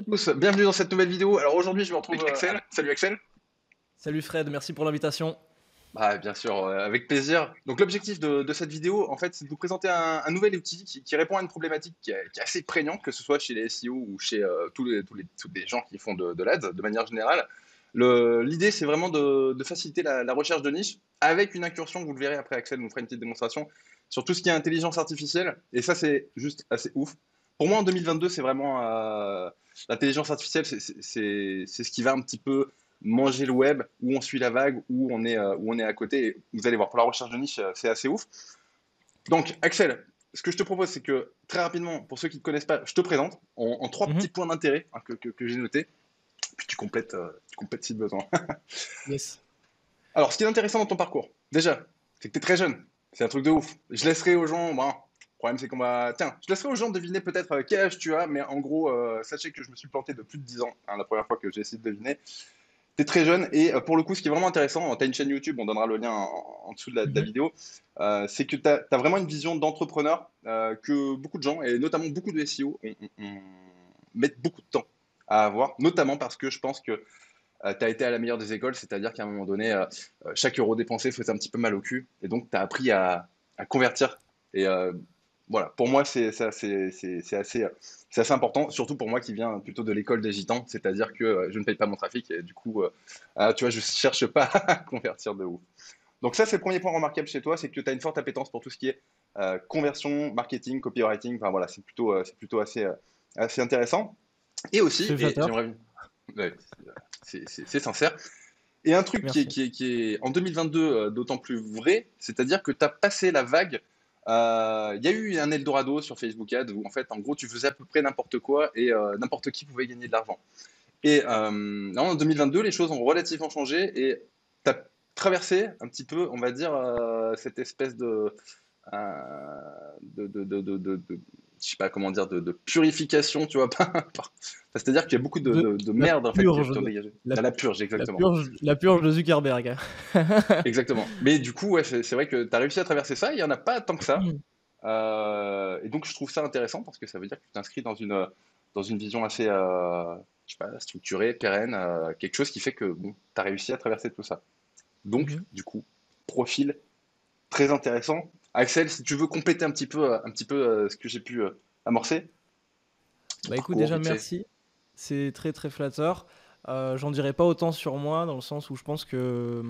tous, bienvenue dans cette nouvelle vidéo. Alors aujourd'hui, je me retrouve avec Axel. Salut Axel. Salut Fred, merci pour l'invitation. Bah, bien sûr, avec plaisir. Donc l'objectif de cette vidéo, en fait, c'est de vous présenter un nouvel outil qui répond à une problématique qui est assez prégnante, que ce soit chez les SEO ou chez tous les gens qui font de l'ADS de manière générale. L'idée, c'est vraiment de faciliter la recherche de niche avec une incursion, vous le verrez après, Axel nous fera une petite démonstration, sur tout ce qui est intelligence artificielle. Et ça, c'est juste assez ouf. Pour moi, en 2022, c'est vraiment l'intelligence artificielle, c'est ce qui va un petit peu manger le web, où on suit la vague, où on est à côté. Et vous allez voir, pour la recherche de niche, c'est assez ouf. Donc, Axel, ce que je te propose, c'est que très rapidement, pour ceux qui ne te connaissent pas, je te présente en trois Mhm. petits points d'intérêt hein, que j'ai notés. Puis tu complètes si besoin. Yes. Alors, ce qui est intéressant dans ton parcours, déjà, c'est que tu es très jeune. C'est un truc de ouf. Je laisserai aux gens. Bon, le problème, c'est qu'on va. Tiens, je laisserai aux gens deviner peut-être quel âge tu as, mais en gros, sachez que je me suis planté de plus de 10 ans hein, la première fois que j'ai essayé de deviner. T'es très jeune et pour le coup, ce qui est vraiment intéressant, tu as une chaîne YouTube, on donnera le lien en dessous de la Mhm. vidéo, c'est que tu as vraiment une vision d'entrepreneur que beaucoup de gens, et notamment beaucoup de SEO, mettent beaucoup de temps à avoir, notamment parce que je pense que tu as été à la meilleure des écoles, c'est-à-dire qu'à un moment donné, chaque euro dépensé faisait un petit peu mal au cul, et donc tu as appris à convertir. Et voilà, pour moi, c'est assez important, surtout pour moi qui viens plutôt de l'école des gitans, c'est-à-dire que je ne paye pas mon trafic, et du coup, tu vois, je cherche pas à convertir de ouf. Donc ça, c'est le premier point remarquable chez toi, c'est que tu as une forte appétence pour tout ce qui est conversion, marketing, copywriting, enfin voilà, c'est plutôt assez intéressant. Et aussi, C'est et flatteur. j'aimerais... Ouais, c'est sincère. Et un truc qui est, Merci. qui est, qui est en 2022 d'autant plus vrai, c'est-à-dire que tu as passé la vague. Il y a eu un Eldorado sur Facebook Ads où en fait, en gros, tu faisais à peu près n'importe quoi et n'importe qui pouvait gagner de l'argent. Et là, en 2022, les choses ont relativement changé et tu as traversé un petit peu, on va dire, cette espèce je sais pas comment dire, de purification, tu vois. C'est-à-dire qu'il y a beaucoup de, De de, de la merde en fait qui purge ont de dégagé. la, La purge, la exactement. purge, la purge de Zuckerberg. Exactement. Mais du coup, ouais, c'est vrai que tu as réussi à traverser ça. Il n'y en a pas tant que ça. Mhm. Et donc, je trouve ça intéressant parce que ça veut dire que tu t'inscris dans une vision assez je sais pas, structurée, pérenne, quelque chose qui fait que bon, tu as réussi à traverser tout ça. Donc, Mhm. du coup, profil très intéressant. Axel, si tu veux compléter un petit peu ce que j'ai pu amorcer, ton Bah écoute, parcours, déjà vite fait. merci. C'est très très flatteur. J'en dirais pas autant sur moi, dans le sens où je pense que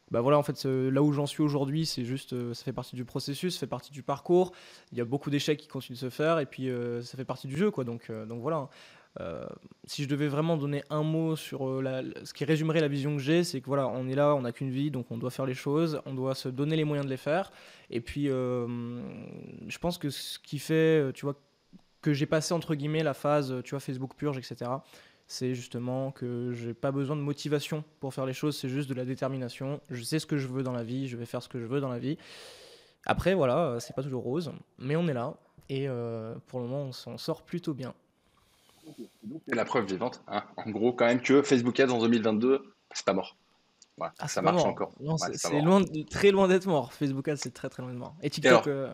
bah voilà, en fait, là où j'en suis aujourd'hui, c'est juste, ça fait partie du processus, ça fait partie du parcours. Il y a beaucoup d'échecs qui continuent de se faire, et puis ça fait partie du jeu, quoi. Donc voilà. Euh, Si je devais vraiment donner un mot sur ce qui résumerait la vision que j'ai, c'est que voilà, on est là, on n'a qu'une vie, donc on doit faire les choses, on doit se donner les moyens de les faire. Et puis, je pense que ce qui fait, tu vois, que j'ai passé entre guillemets la phase, tu vois, Facebook purge, etc. C'est justement que j'ai pas besoin de motivation pour faire les choses, c'est juste de la détermination. Je sais ce que je veux dans la vie, je vais faire ce que je veux dans la vie. Après, voilà, c'est pas toujours rose, mais on est là et pour le moment, on s'en sort plutôt bien. Et la preuve vivante, hein. En gros, quand même que Facebook Ads en 2022, c'est pas mort. Voilà, Ah, ça c'est pas marche mort. encore. Non, Ouais, c'est pas c'est mort. loin, très loin d'être mort. Facebook Ads, c'est très très loin de mort. Et Et TikTok, alors,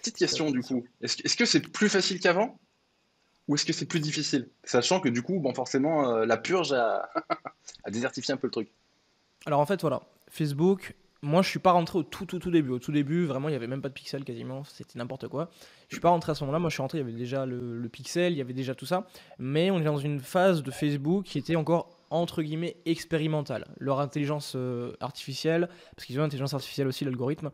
petite question du aussi. coup, est-ce que c'est plus facile qu'avant ou est-ce que c'est plus difficile? Sachant que du coup, bon, forcément, la purge a désertifié un peu le truc. Alors en fait, voilà, Facebook, moi je suis pas rentré au tout début. Au tout début, vraiment, il y avait même pas de pixel quasiment, c'était n'importe quoi. Je suis pas rentré à ce moment-là, moi je suis rentré, il y avait déjà le pixel, il y avait déjà tout ça. Mais on est dans une phase de Facebook qui était encore entre guillemets expérimentale. Leur intelligence artificielle, parce qu'ils ont une intelligence artificielle aussi, l'algorithme,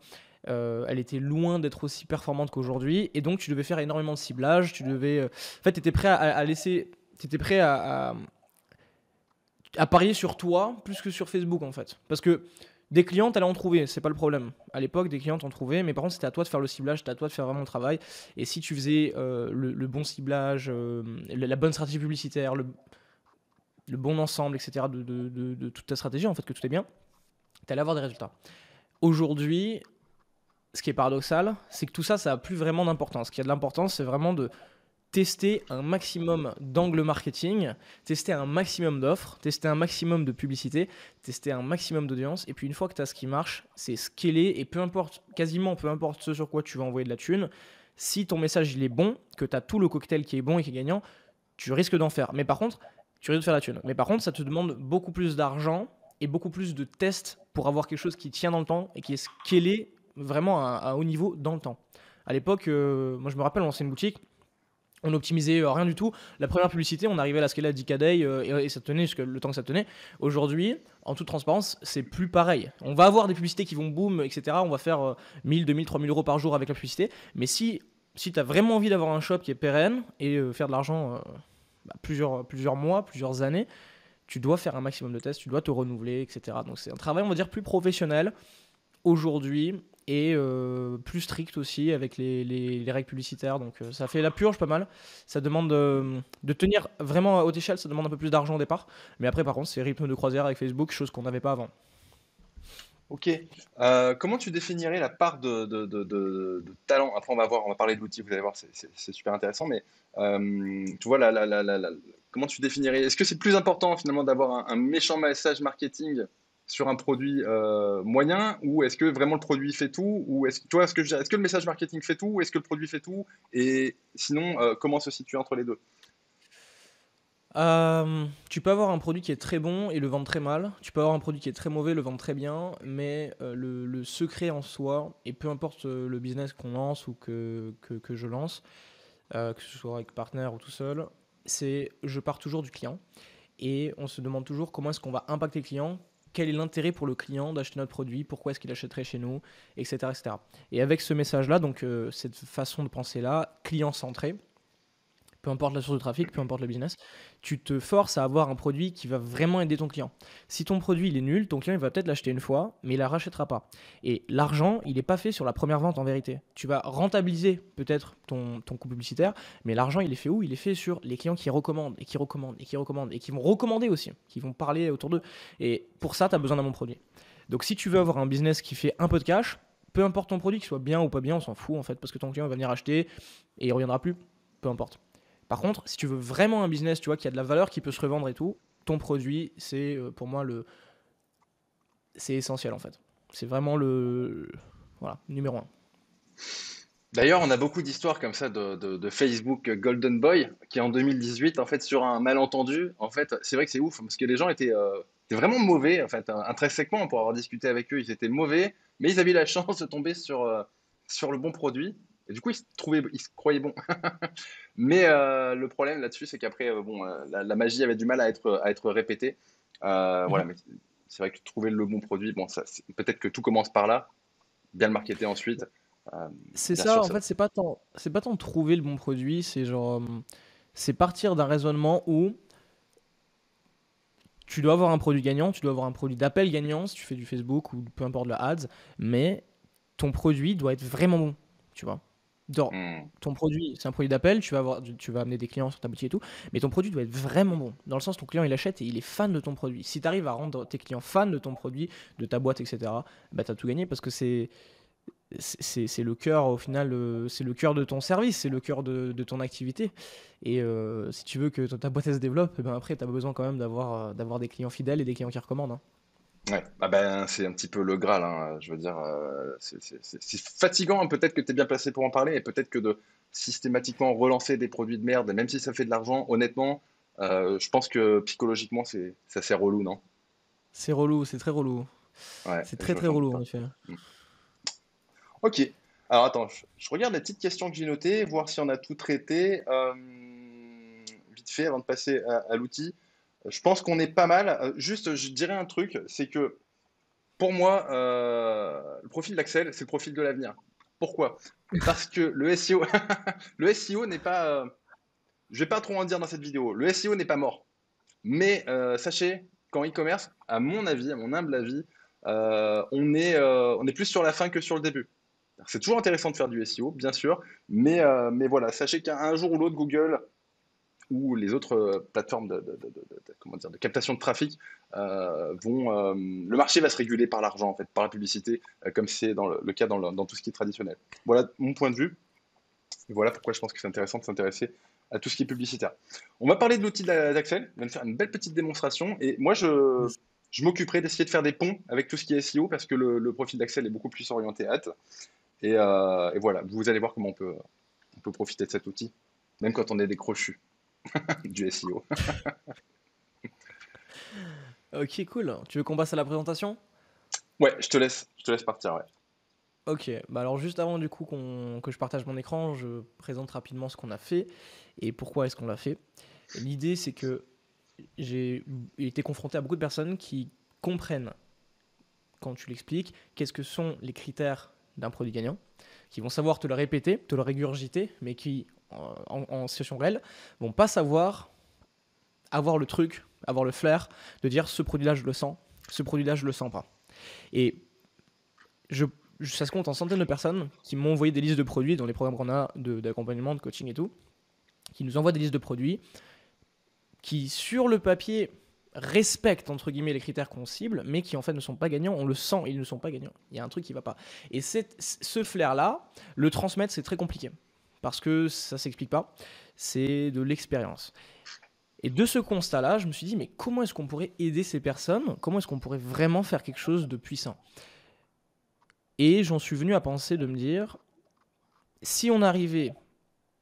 elle était loin d'être aussi performante qu'aujourd'hui. Et donc tu devais faire énormément de ciblage, tu devais... En fait, tu étais prêt à laisser... T'étais prêt à parier sur toi plus que sur Facebook en fait. Parce que des clientes, allait en trouver, c'est pas le problème. À l'époque, des clientes en trouvaient, mais par contre, c'était à toi de faire le ciblage, c'était à toi de faire vraiment le travail. Et si tu faisais le bon ciblage, la bonne stratégie publicitaire, le bon ensemble, etc., de toute ta stratégie, en fait, que tout est bien, tu allais avoir des résultats. Aujourd'hui, ce qui est paradoxal, c'est que tout ça, ça n'a plus vraiment d'importance. Ce qui a de l'importance, c'est vraiment de tester un maximum d'angles marketing, tester un maximum d'offres, tester un maximum de publicité, tester un maximum d'audience. Et puis une fois que tu as ce qui marche, c'est scaler. Et peu importe, quasiment peu importe ce sur quoi tu vas envoyer de la thune, si ton message il est bon, que tu as tout le cocktail qui est bon et qui est gagnant, tu risques d'en faire. Mais par contre, tu risques de faire la thune. Mais par contre, ça te demande beaucoup plus d'argent et beaucoup plus de tests pour avoir quelque chose qui tient dans le temps et qui est scalé vraiment à haut niveau dans le temps. À l'époque, moi je me rappelle, on lançait une boutique, on optimisait rien du tout. La première publicité, on arrivait à la scaler à 10K day et ça tenait jusqu'à le temps que ça tenait. Aujourd'hui, en toute transparence, c'est plus pareil. On va avoir des publicités qui vont boom, etc. On va faire 1000, 2000, 3000 euros par jour avec la publicité. Mais si tu as vraiment envie d'avoir un shop qui est pérenne et faire de l'argent plusieurs mois, plusieurs années, tu dois faire un maximum de tests, tu dois te renouveler, etc. Donc c'est un travail, on va dire, plus professionnel aujourd'hui et plus strict aussi avec les règles publicitaires. Donc ça fait la purge pas mal. Ça demande de tenir vraiment à haute échelle, ça demande un peu plus d'argent au départ. Mais après, par contre, c'est rythme de croisière avec Facebook, chose qu'on n'avait pas avant. Ok. Comment tu définirais la part de talent? Après, on va parler de l'outil, vous allez voir, c'est super intéressant, mais tu vois, comment tu définirais? Est-ce que c'est plus important finalement d'avoir un méchant message marketing sur un produit moyen, ou est-ce que vraiment le produit fait tout, ou tu vois, est-ce que le message marketing fait tout, ou est-ce que le produit fait tout? Et sinon, comment se situer entre les deux? Tu peux avoir un produit qui est très bon et le vendre très mal. Tu peux avoir un produit qui est très mauvais, le vendre très bien. Mais le secret en soi, et peu importe le business qu'on lance ou que je lance, que ce soit avec partenaire ou tout seul, c'est je pars toujours du client. Et on se demande toujours comment est-ce qu'on va impacter le client, quel est l'intérêt pour le client d'acheter notre produit, pourquoi est-ce qu'il achèterait chez nous, etc. etc. Et avec ce message-là, donc cette façon de penser-là, client-centré, peu importe la source de trafic, peu importe le business, tu te forces à avoir un produit qui va vraiment aider ton client. Si ton produit il est nul, ton client il va peut-être l'acheter une fois, mais il la rachètera pas. Et l'argent, il n'est pas fait sur la première vente en vérité. Tu vas rentabiliser peut-être ton coût publicitaire, mais l'argent il est fait où? Il est fait sur les clients qui recommandent et qui recommandent et qui recommandent et qui vont recommander aussi, qui vont parler autour d'eux. Et pour ça, tu as besoin d'un bon produit. Donc si tu veux avoir un business qui fait un peu de cash, peu importe ton produit, qu'il soit bien ou pas bien, on s'en fout en fait, parce que ton client va venir acheter et il reviendra plus, peu importe. Par contre, si tu veux vraiment un business, tu vois, qui a de la valeur, qui peut se revendre et tout, ton produit, c'est pour moi c'est essentiel en fait. C'est vraiment voilà, numéro un. D'ailleurs, on a beaucoup d'histoires comme ça de Facebook Golden Boy qui en 2018, en fait, sur un malentendu, en fait, c'est vrai que c'est ouf parce que les gens étaient vraiment mauvais, en fait, intrinsèquement pour avoir discuté avec eux, ils étaient mauvais, mais ils avaient la chance de tomber sur le bon produit. Et du coup, ils se croyaient bons. Mais le problème là-dessus, c'est qu'après, bon, la magie avait du mal à être répétée. Voilà, Mhm. mais c'est vrai que trouver le bon produit, bon, peut-être que tout commence par là, bien le marketer ensuite. Euh, C'est Bien ça, sûr, en fait, c'est pas tant de trouver le bon produit, c'est genre, c'est partir d'un raisonnement où tu dois avoir un produit gagnant, tu dois avoir un produit d'appel gagnant si tu fais du Facebook ou peu importe le ads, mais ton produit doit être vraiment bon, tu vois. Genre, hmm. ton produit, c'est un produit d'appel, tu vas amener des clients sur ta boutique et tout, mais ton produit doit être vraiment bon. Dans le sens, ton client, il achète et il est fan de ton produit. Si tu arrives à rendre tes clients fans de ton produit, de ta boîte, etc., bah, tu as tout gagné parce que c'est le cœur, au final, c'est le cœur de ton service, c'est le cœur de ton activité. Et si tu veux que ta boîte elle se développe, eh ben après, tu as besoin quand même d'avoir des clients fidèles et des clients qui recommandent, hein. Ouais, ah ben, c'est un petit peu le Graal, hein, je veux dire, c'est fatigant, hein, peut-être que tu es bien placé pour en parler, et peut-être que de systématiquement relancer des produits de merde, même si ça fait de l'argent, honnêtement, je pense que psychologiquement, c'est assez relou, non? C'est relou, c'est très relou. Ouais, C'est très très j'en doute relou en pas. effet. Mm. Ok, alors attends, je regarde les petites questions que j'ai notées, voir si on a tout traité. Vite fait, avant de passer à l'outil. Je pense qu'on est pas mal. Juste, je dirais un truc, c'est que pour moi, le profil d'Axel, c'est le profil de l'avenir. Pourquoi? Parce que le SEO, le SEO n'est pas. Je vais pas trop en dire dans cette vidéo. Le SEO n'est pas mort. Mais sachez qu'en e-commerce, à mon avis, à mon humble avis, on est plus sur la fin que sur le début. C'est toujours intéressant de faire du SEO, bien sûr, mais voilà, sachez qu'un jour ou l'autre, Google ou les autres plateformes comment dire, de captation de trafic le marché va se réguler par l'argent, en fait, par la publicité, comme c'est dans le cas dans tout ce qui est traditionnel. Voilà mon point de vue. Et voilà pourquoi je pense que c'est intéressant de s'intéresser à tout ce qui est publicitaire. On va parler de l'outil d'Axel. On va faire une belle petite démonstration. Et moi, je m'occuperai d'essayer de faire des ponts avec tout ce qui est SEO parce que le profil d'Axel est beaucoup plus orienté ads. Et voilà, vous allez voir comment on peut profiter de cet outil, même quand on est décrochu. du SEO. Ok, cool. Tu veux qu'on passe à la présentation? Ouais, je te laisse partir, ouais. Ok, bah alors juste avant du coup que je partage mon écran, je présente rapidement ce qu'on a fait et pourquoi est-ce qu'on l'a fait. L'idée c'est que j'ai été confronté à beaucoup de personnes qui comprennent, quand tu l'expliques, qu'est-ce que sont les critères d'un produit gagnant, qui vont savoir te le répéter, te le régurgiter, mais qui, en situation réelle, vont pas savoir avoir le truc, avoir le flair de dire ce produit-là je le sens, ce produit-là je le sens pas. Et je, ça se compte en centaines de personnes qui m'ont envoyé des listes de produits dans les programmes qu'on a d'accompagnement, de coaching et tout, qui nous envoient des listes de produits qui, sur le papier, respectent entre guillemets les critères qu'on cible, mais qui en fait ne sont pas gagnants. On le sent, ils ne sont pas gagnants. Il y a un truc qui va pas. Et ce flair-là, le transmettre, c'est très compliqué parce que ça s'explique pas. C'est de l'expérience. Et de ce constat-là, je me suis dit, mais comment est-ce qu'on pourrait aider ces personnes? Comment est-ce qu'on pourrait vraiment faire quelque chose de puissant? Et j'en suis venu à penser de me dire, si on arrivait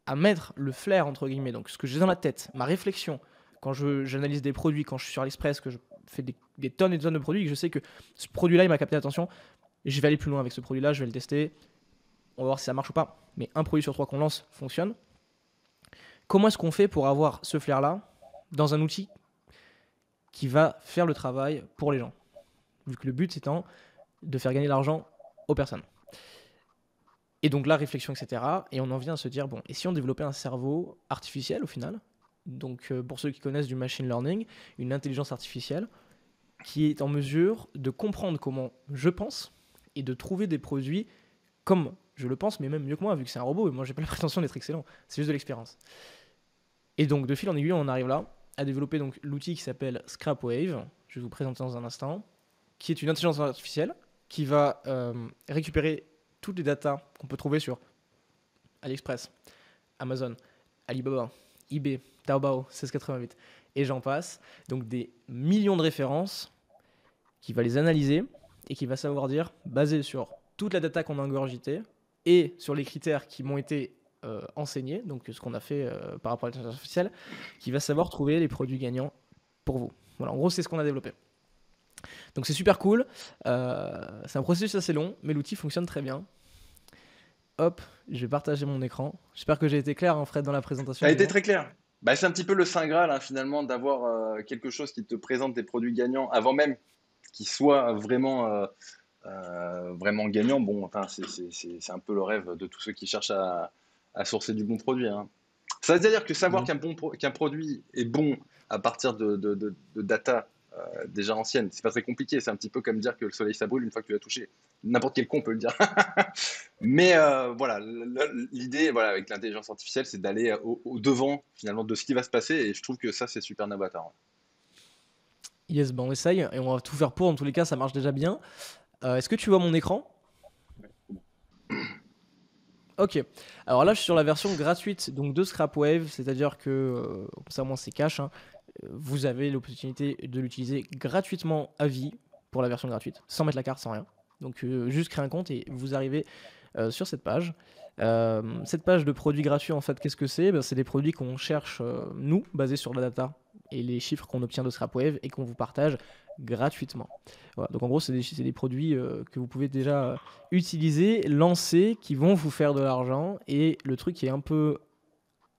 à mettre le flair, entre guillemets, donc ce que j'ai dans la tête, ma réflexion, quand j'analyse des produits, quand je suis sur AliExpress, que je fais des tonnes et des tonnes de produits, et que je sais que ce produit-là, il m'a capté l'attention, je vais aller plus loin avec ce produit-là, je vais le tester, on va voir si ça marche ou pas. Mais un produit sur trois qu'on lance fonctionne. Comment est-ce qu'on fait pour avoir ce flair-là dans un outil qui va faire le travail pour les gens? Vu que le but étant de faire gagner de l'argent aux personnes. Et donc la réflexion, etc. Et on en vient à se dire, bon, et si on développait un cerveau artificiel au final? Donc pour ceux qui connaissent du machine learning, une intelligence artificielle qui est en mesure de comprendre comment je pense et de trouver des produits comme je le pense, mais même mieux que moi, vu que c'est un robot, et moi j'ai pas la prétention d'être excellent, c'est juste de l'expérience. Et donc de fil en aiguille, on arrive là à développer donc l'outil qui s'appelle ScrapWave, je vais vous présenter dans un instant, qui est une intelligence artificielle qui va récupérer toutes les datas qu'on peut trouver sur AliExpress, Amazon, Alibaba, eBay, Taobao, 1688, et j'en passe. Donc des millions de références qui va les analyser et qui va savoir dire, basé sur toute la data qu'on a ingurgitée et sur les critères qui m'ont été enseignés, donc ce qu'on a fait par rapport à l'intelligence artificielle, qui va savoir trouver les produits gagnants pour vous. Voilà, en gros, c'est ce qu'on a développé. Donc c'est super cool. C'est un processus assez long, mais l'outil fonctionne très bien. Hop, je vais partager mon écran. J'espère que j'ai été clair, hein, Fred, dans la présentation. Ça a été Dis-moi. très clair. Bah, c'est un petit peu le saint Graal, hein, finalement, d'avoir quelque chose qui te présente des produits gagnants avant même qu'ils soient vraiment gagnants. Bon, enfin, c'est un peu le rêve de tous ceux qui cherchent à sourcer du bon produit, hein. Ça veut dire que savoir Mhm. qu'un produit est bon à partir de data déjà anciennes, c'est pas très compliqué. C'est un petit peu comme dire que le soleil ça brûle une fois que tu l'as touché. N'importe quel con peut le dire. Mais voilà, l'idée voilà, avec l'intelligence artificielle, c'est d'aller au devant finalement de ce qui va se passer. Et je trouve que ça, c'est super novateur. Yes, ben on essaye et on va tout faire pour. En tous les cas, ça marche déjà bien. Est-ce que tu vois mon écran? Ok. Alors là, je suis sur la version gratuite donc de ScrapWave, c'est-à-dire que, comme ça, moi, c'est cash, hein. Vous avez l'opportunité de l'utiliser gratuitement à vie pour la version gratuite, sans mettre la carte, sans rien. Donc, juste créer un compte et vous arrivez sur cette page. Cette page de produits gratuits, en fait, qu'est-ce que c'est? Ben, c'est des produits qu'on cherche, nous, basés sur la data et les chiffres qu'on obtient de ScrapWave et qu'on vous partage gratuitement. Voilà. Donc, en gros, c'est des produits que vous pouvez déjà utiliser, lancer, qui vont vous faire de l'argent. Et le truc qui est un peu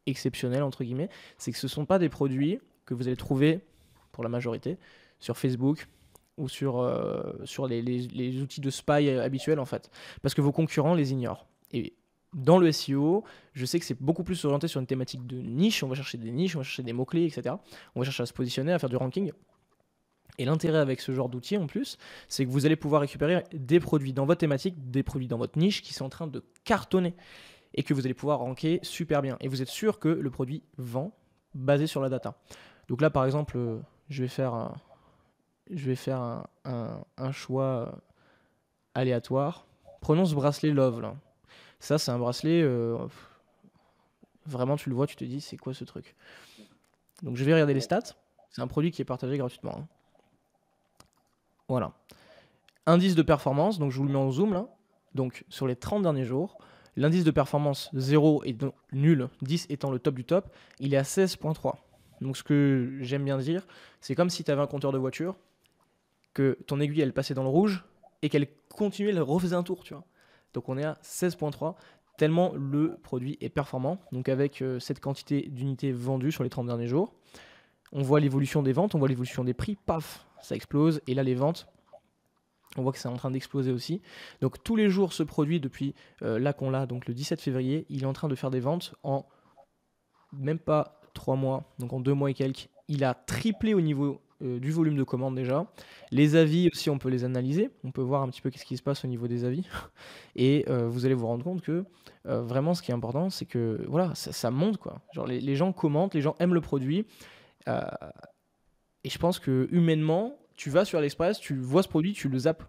exceptionnel, entre guillemets, c'est que ce ne sont pas des produits que vous allez trouver, pour la majorité, sur Facebook ou sur les outils de spy habituels, en fait. Parce que vos concurrents les ignorent. Et dans le SEO, je sais que c'est beaucoup plus orienté sur une thématique de niche. On va chercher des niches, on va chercher des mots-clés, etc. On va chercher à se positionner, à faire du ranking. Et l'intérêt avec ce genre d'outil en plus, c'est que vous allez pouvoir récupérer des produits dans votre thématique, des produits dans votre niche qui sont en train de cartonner et que vous allez pouvoir ranker super bien. Et vous êtes sûr que le produit vend basé sur la data. Donc là, par exemple, je vais faire un choix aléatoire. Prenons ce bracelet Love là. Ça, c'est un bracelet. Vraiment, tu le vois, tu te dis, c'est quoi ce truc? Donc je vais regarder les stats. C'est un produit qui est partagé gratuitement, hein. Voilà. Indice de performance, donc je vous le mets en zoom là. Donc sur les 30 derniers jours, L'indice de performance 0 est donc nul, 10 étant le top du top, il est à 16,3. Donc ce que j'aime bien dire, c'est comme si tu avais un compteur de voiture, que ton aiguille elle passait dans le rouge et qu'elle continuait, elle refaisait un tour, tu vois. Donc on est à 16,3, tellement le produit est performant. Donc avec cette quantité d'unités vendues sur les 30 derniers jours, on voit l'évolution des ventes, on voit l'évolution des prix, paf, ça explose. Et là les ventes, on voit que c'est en train d'exploser aussi. Donc tous les jours, ce produit, depuis là qu'on l'a, donc le 17 février, il est en train de faire des ventes en même pas 3 mois, donc en 2 mois et quelques. Il a triplé au niveau du volume de commandes déjà. Les avis aussi, on peut les analyser. On peut voir un petit peu qu'est-ce qui se passe au niveau des avis. Et vous allez vous rendre compte que vraiment, ce qui est important, c'est que voilà, ça monte quoi. Genre les gens commentent, les gens aiment le produit. Euh, et je pense que humainement, tu vas sur AliExpress, tu vois ce produit, tu le zappes.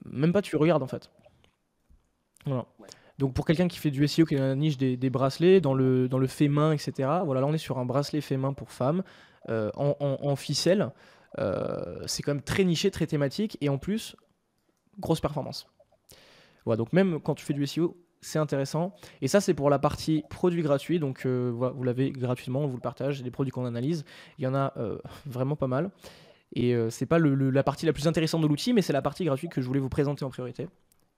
Même pas tu regardes en fait. Voilà. Ouais. Donc pour quelqu'un qui fait du SEO, qui est dans la niche des bracelets, dans le fait main, etc. Voilà, là on est sur un bracelet fait main pour femmes, en ficelle. C'est quand même très niché, très thématique, et en plus, grosse performance. Voilà, donc même quand tu fais du SEO, c'est intéressant. Et ça, c'est pour la partie produit gratuit. Donc voilà, vous l'avez gratuitement, on vous le partage. C'est des produits qu'on analyse. Il y en a vraiment pas mal. Et c'est pas la partie la plus intéressante de l'outil, mais c'est la partie gratuite que je voulais vous présenter en priorité.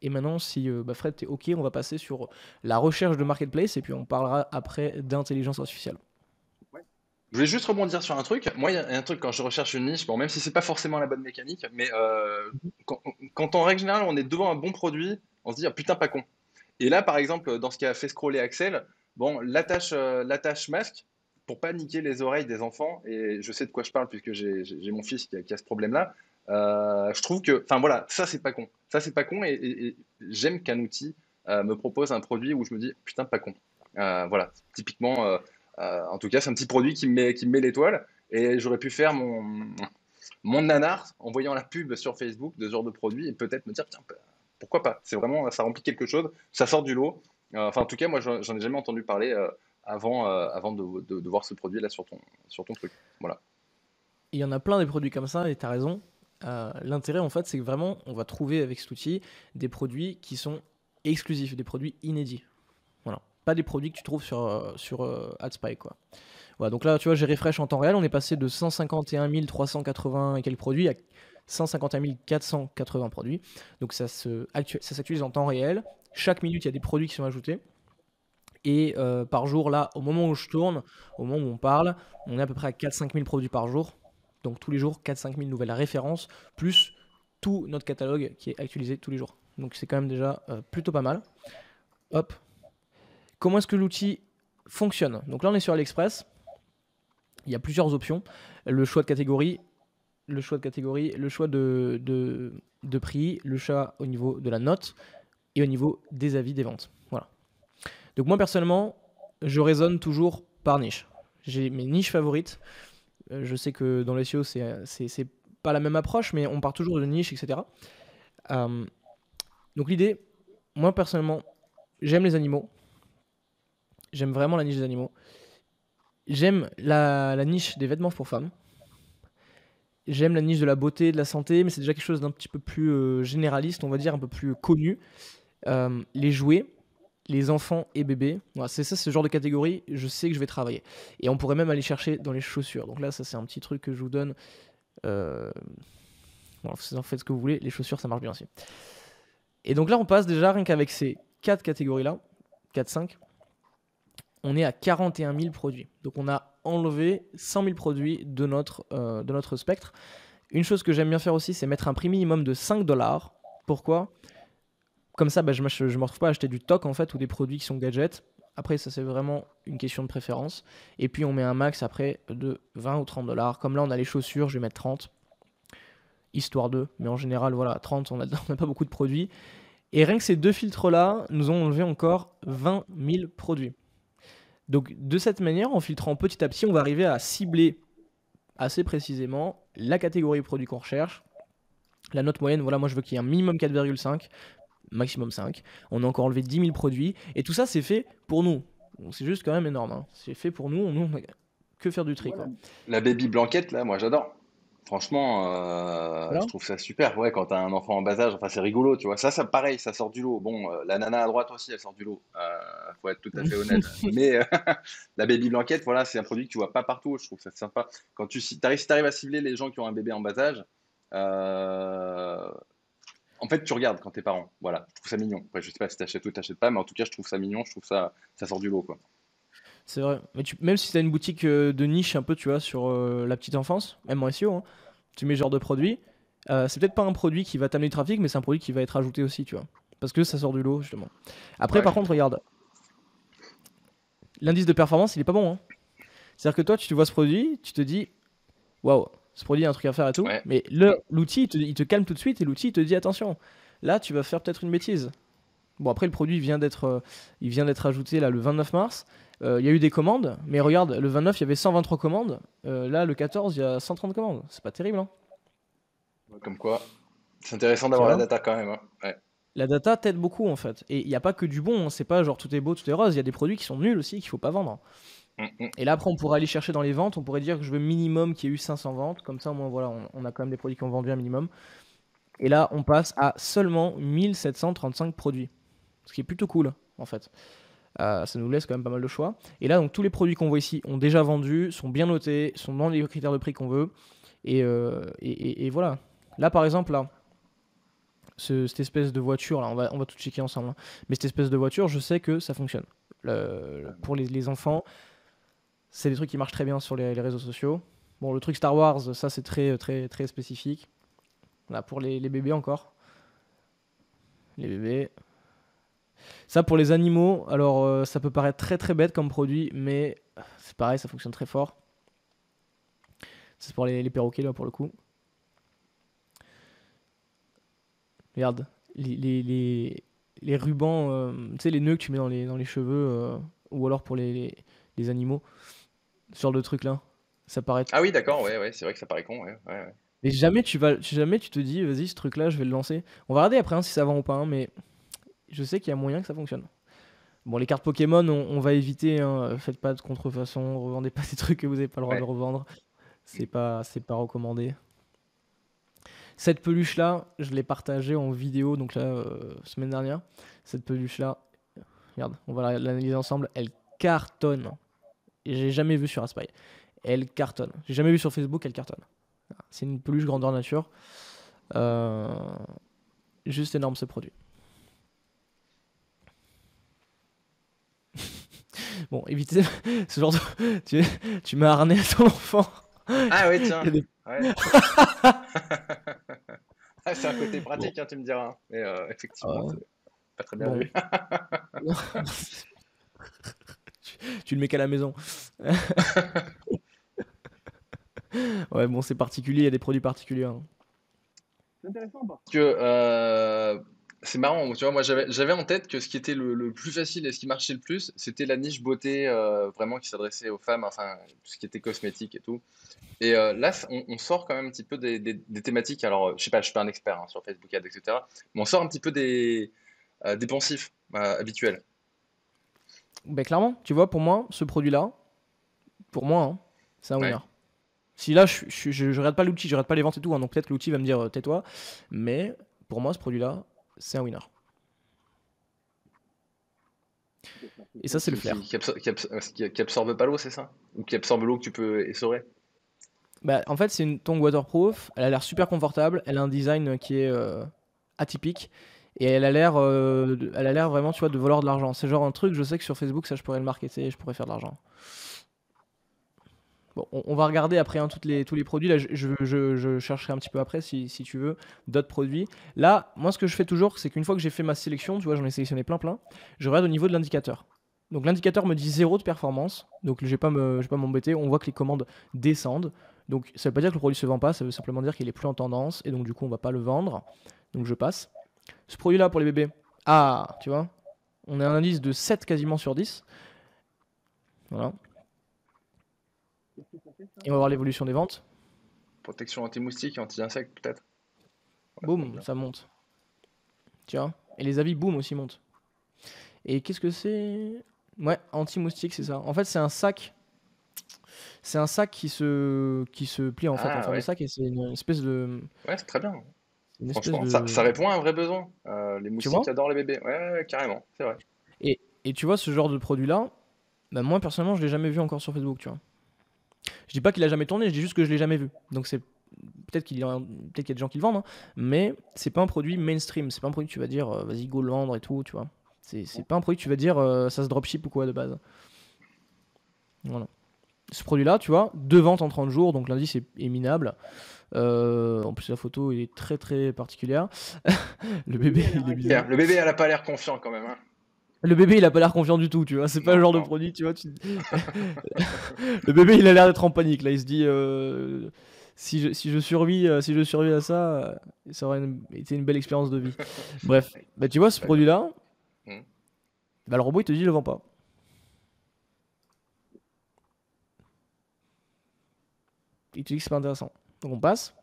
Et maintenant, si Fred, t'es OK, on va passer sur la recherche de marketplace et puis on parlera après d'intelligence artificielle. Je voulais juste rebondir sur un truc. Moi, il y a un truc quand je recherche une niche, bon, même si c'est pas forcément la bonne mécanique, mais quand en règle générale on est devant un bon produit, on se dit ah, putain pas con. Et là, par exemple, dans ce qui a fait scroller Axel, bon, l'attache masque pour pas niquer les oreilles des enfants, et je sais de quoi je parle puisque j'ai mon fils qui a ce problème-là. Je trouve que, enfin voilà, ça c'est pas con. Ça c'est pas con, et j'aime qu'un outil me propose un produit où je me dis putain pas con. Voilà, typiquement. En tout cas, c'est un petit produit qui me met l'étoile. Et j'aurais pu faire mon nanar en voyant la pub sur Facebook de ce genre de produit et peut-être me dire, tiens, pourquoi pas? C'est vraiment, ça remplit quelque chose, ça sort du lot. Enfin, en tout cas, moi, j'en ai jamais entendu parler avant de voir ce produit-là sur ton truc. Voilà. Il y en a plein des produits comme ça et tu as raison. L'intérêt, en fait, c'est que vraiment, on va trouver avec cet outil des produits qui sont exclusifs, des produits inédits. Voilà. Pas des produits que tu trouves sur AdSpy, quoi. Voilà, donc là, tu vois, j'ai refresh en temps réel. On est passé de 151 380 et quelques produits à 151 480 produits. Donc ça s'actualise en temps réel. Chaque minute, il y a des produits qui sont ajoutés. Et par jour, là, au moment où je tourne, au moment où on parle, on est à peu près à 4-5 000 produits par jour. Donc tous les jours, 4-5 000 nouvelles références, plus tout notre catalogue qui est actualisé tous les jours. Donc c'est quand même déjà plutôt pas mal. Hop. Comment est-ce que l'outil fonctionne? Donc là, on est sur AliExpress. Il y a plusieurs options. Le choix de catégorie, le choix de prix, le choix au niveau de la note et au niveau des avis des ventes. Voilà. Donc moi, personnellement, je raisonne toujours par niche. J'ai mes niches favorites. Je sais que dans les SEO, c'est pas la même approche, mais on part toujours de niche, etc. Donc l'idée, moi, personnellement, j'aime les animaux. J'aime vraiment la niche des animaux. J'aime la niche des vêtements pour femmes. J'aime la niche de la beauté, de la santé, mais c'est déjà quelque chose d'un petit peu plus généraliste, on va dire, un peu plus connu. Les jouets, les enfants et bébés. Voilà, c'est ça, ce genre de catégorie, je sais que je vais travailler. Et on pourrait même aller chercher dans les chaussures. Donc là, ça, c'est un petit truc que je vous donne. Bon, vous en faites ce que vous voulez. Les chaussures, ça marche bien aussi. Et donc là, on passe déjà, rien qu'avec ces 4 catégories-là, 4-5, on est à 41 000 produits. Donc on a enlevé 100 000 produits de notre spectre. Une chose que j'aime bien faire aussi, c'est mettre un prix minimum de 5 $. Pourquoi? Comme ça, je ne me retrouve pas à acheter du toc en fait ou des produits qui sont gadgets. Après, ça c'est vraiment une question de préférence. Et puis on met un max après de 20 ou 30 $. Comme là, on a les chaussures, je vais mettre 30. Histoire de. Mais en général, voilà, 30, on n'a pas beaucoup de produits. Et rien que ces 2 filtres-là nous ont enlevé encore 20 000 produits. Donc de cette manière, en filtrant petit à petit, on va arriver à cibler assez précisément la catégorie produit qu'on recherche. La note moyenne, voilà, moi je veux qu'il y ait un minimum 4,5, maximum 5. On a encore enlevé 10 000 produits. Et tout ça, c'est fait pour nous. Donc, c'est juste quand même énorme. Hein. C'est fait pour nous. Nous, on n'a que faire du tri. Voilà. Quoi. La baby blanquette, là, moi j'adore. Franchement, Voilà. je trouve ça super. Ouais, quand t'as un enfant en bas âge, enfin, c'est rigolo, tu vois. Ça, pareil, ça sort du lot. Bon, la nana à droite aussi, elle sort du lot. Faut être tout à fait honnête. Mais la baby blanquette, voilà, c'est un produit que tu vois pas partout. Je trouve ça sympa. Quand si t'arrives à cibler les gens qui ont un bébé en bas âge, euh, en fait, tu regardes quand t'es parent. Voilà, je trouve ça mignon. Après, je sais pas si t'achètes ou t'achètes pas, mais en tout cas, je trouve ça mignon. Je trouve ça sort du lot, quoi. C'est vrai. Mais même si t'as une boutique de niche un peu, tu vois, sur la petite enfance, même en SEO, hein, tu mets ce genre de produit. C'est peut-être pas un produit qui va t'amener du trafic, mais c'est un produit qui va être ajouté aussi, tu vois. Parce que ça sort du lot, justement. Après, Ouais, je par contre, comprends. regarde, l'indice de performance, il est pas bon, hein. C'est-à-dire que toi, tu te vois ce produit, tu te dis, waouh, ce produit a un truc à faire et tout. Ouais. Mais l'outil, il te calme tout de suite et l'outil, il te dit, attention, là, tu vas faire peut-être une bêtise. Bon, après, le produit il vient d'être ajouté là, le 29 mars. Il y a eu des commandes, mais regarde, le 29, il y avait 123 commandes. Là, le 14, il y a 130 commandes. C'est pas terrible, hein. Comme quoi, c'est intéressant Tu d'avoir la vois? data quand même, hein. Ouais. La data t'aide beaucoup, en fait. Et il n'y a pas que du bon, hein. C'est pas genre tout est beau, tout est rose. Il y a des produits qui sont nuls aussi, qu'il faut pas vendre. Mm, mm. Et là, après, on pourrait aller chercher dans les ventes. On pourrait dire que je veux minimum qu'il y ait eu 500 ventes. Comme ça, au moins, voilà, on a quand même des produits qui ont vendu un minimum. Et là, on passe à seulement 1735 produits. Ce qui est plutôt cool, en fait. Ça nous laisse quand même pas mal de choix. Et là, donc tous les produits qu'on voit ici ont déjà vendu, sont bien notés, sont dans les critères de prix qu'on veut. Et voilà. Là, par exemple, là, cette espèce de voiture, là, on va tout checker ensemble, hein. Mais cette espèce de voiture, je sais que ça fonctionne. Pour les enfants, c'est des trucs qui marchent très bien sur les réseaux sociaux. Bon, le truc Star Wars, ça c'est très, très, très spécifique. Là, pour les bébés encore. Les bébés. Ça, pour les animaux, alors ça peut paraître très très bête comme produit, mais c'est pareil, ça fonctionne très fort. C'est pour les perroquets, là, pour le coup. Regarde, les rubans, tu sais, les nœuds que tu mets dans les cheveux, ou alors pour les animaux, ce genre de truc là. Ça paraît. Ah oui, d'accord, ouais, ouais, c'est vrai que ça paraît con, ouais, ouais, ouais. Mais jamais tu te dis, vas-y, ce truc là, je vais le lancer. On va regarder après hein, si ça vend ou pas, hein, mais je sais qu'il y a moyen que ça fonctionne. Bon, les cartes Pokémon, on va éviter, hein, faites pas de contrefaçon, revendez pas des trucs que vous n'avez pas le droit de Ouais. revendre. C'est pas recommandé. Cette peluche-là, je l'ai partagée en vidéo, donc là, semaine dernière. Cette peluche-là, regarde, on va l'analyser ensemble. Elle cartonne. Et j'ai jamais vu sur Aspire. Elle cartonne. J'ai jamais vu sur Facebook, elle cartonne. C'est une peluche grandeur nature. Euh, Juste énorme ce produit. Bon, évitez ce genre de. Tu mets un harnais à ton enfant. Ah oui, Il y a tiens. des- Ouais. Ah, c'est un côté Bon, pratique, hein, tu me diras. Mais effectivement, euh, c'est pas très bien bon. vu. Tu le mets qu'à la maison. Ouais, bon, c'est particulier, il y a des produits particuliers, hein. Que c'est marrant, tu vois, moi j'avais en tête que ce qui était le plus facile et ce qui marchait le plus, c'était la niche beauté vraiment qui s'adressait aux femmes, enfin tout ce qui était cosmétique et tout. Et là, on sort quand même un petit peu des thématiques. Alors, je sais pas, je suis pas un expert hein, sur Facebook Ads, etc. Mais on sort un petit peu des pensifs habituels. Ben, clairement, tu vois, pour moi, ce produit-là, pour moi, hein, c'est un winner. Ouais. Si là, je regarde pas l'outil, je regarde pas les ventes et tout, hein, donc peut-être que l'outil va me dire tais-toi, mais pour moi, ce produit-là, c'est un winner. Et ça, c'est le flair. Qui absorbe pas l'eau, c'est ça? Ou qui absorbe l'eau que tu peux essorer? Bah, en fait, c'est une tongue waterproof, elle a l'air super confortable, elle a un design qui est atypique, et elle a l'air vraiment, tu vois, de valoir de l'argent. C'est genre un truc, je sais que sur Facebook, ça, je pourrais le marketer et je pourrais faire de l'argent. Bon, on va regarder après hein, tous les produits. Là, je chercherai un petit peu après si tu veux d'autres produits. Là, moi, ce que je fais toujours, c'est qu'une fois que j'ai fait ma sélection, tu vois, j'en ai sélectionné plein, plein, je regarde au niveau de l'indicateur. Donc l'indicateur me dit zéro de performance, donc je vais pas m'embêter. On voit que les commandes descendent, donc ça veut pas dire que le produit se vend pas, ça veut simplement dire qu'il est plus en tendance et donc du coup on va pas le vendre. Donc je passe. Ce produit-là pour les bébés, ah, tu vois, on a un indice de 7 quasiment sur 10. Voilà. Et on va voir l'évolution des ventes. Protection anti-moustique, anti-insecte, peut-être? Ouais, ça monte Boum, bien. ça monte. Tu vois. Et les avis, boum, aussi montent. Et qu'est-ce que c'est? Ouais, anti-moustique, c'est ça. En fait, c'est un sac. C'est un sac qui se plie en fait en Ah forme de ouais, sac et c'est ouais, c'est très bien. une espèce Franchement, ça de, répond à un vrai besoin. Les tu moustiques vois? adorent les bébés. Ouais, ouais, ouais, carrément, c'est vrai. Et tu vois ce genre de produit là, bah moi personnellement je l'ai jamais vu encore sur Facebook, tu vois. Je dis pas qu'il a jamais tourné, je dis juste que je l'ai jamais vu. Donc c'est peut-être qu'il y a des gens qui le vendent, hein, mais c'est pas un produit mainstream, c'est pas un produit que tu vas dire vas-y go le vendre et tout, tu vois. C'est pas un produit que tu vas dire ça se dropship ou quoi de base. Voilà. Ce produit-là, tu vois, 2 ventes en 30 jours, donc l'indice est minable. En plus, la photo est très très particulière. Le Le bébé bébé, a l'air il est inquiet, hein. bizarre. Le bébé, elle a pas l'air confiant quand même, hein. Le bébé, il a pas l'air confiant du tout, tu vois. C'est pas le Non, genre de non. produit, tu vois. Le bébé, il a l'air d'être en panique. Là, il se dit si je survis à ça, ça aurait été une belle expérience de vie. Bref, bah, tu vois, ce D'accord. produit-là, Hmm. bah, le robot, il te dit, il le vend pas. Il te dit que c'est pas intéressant. Donc, on passe.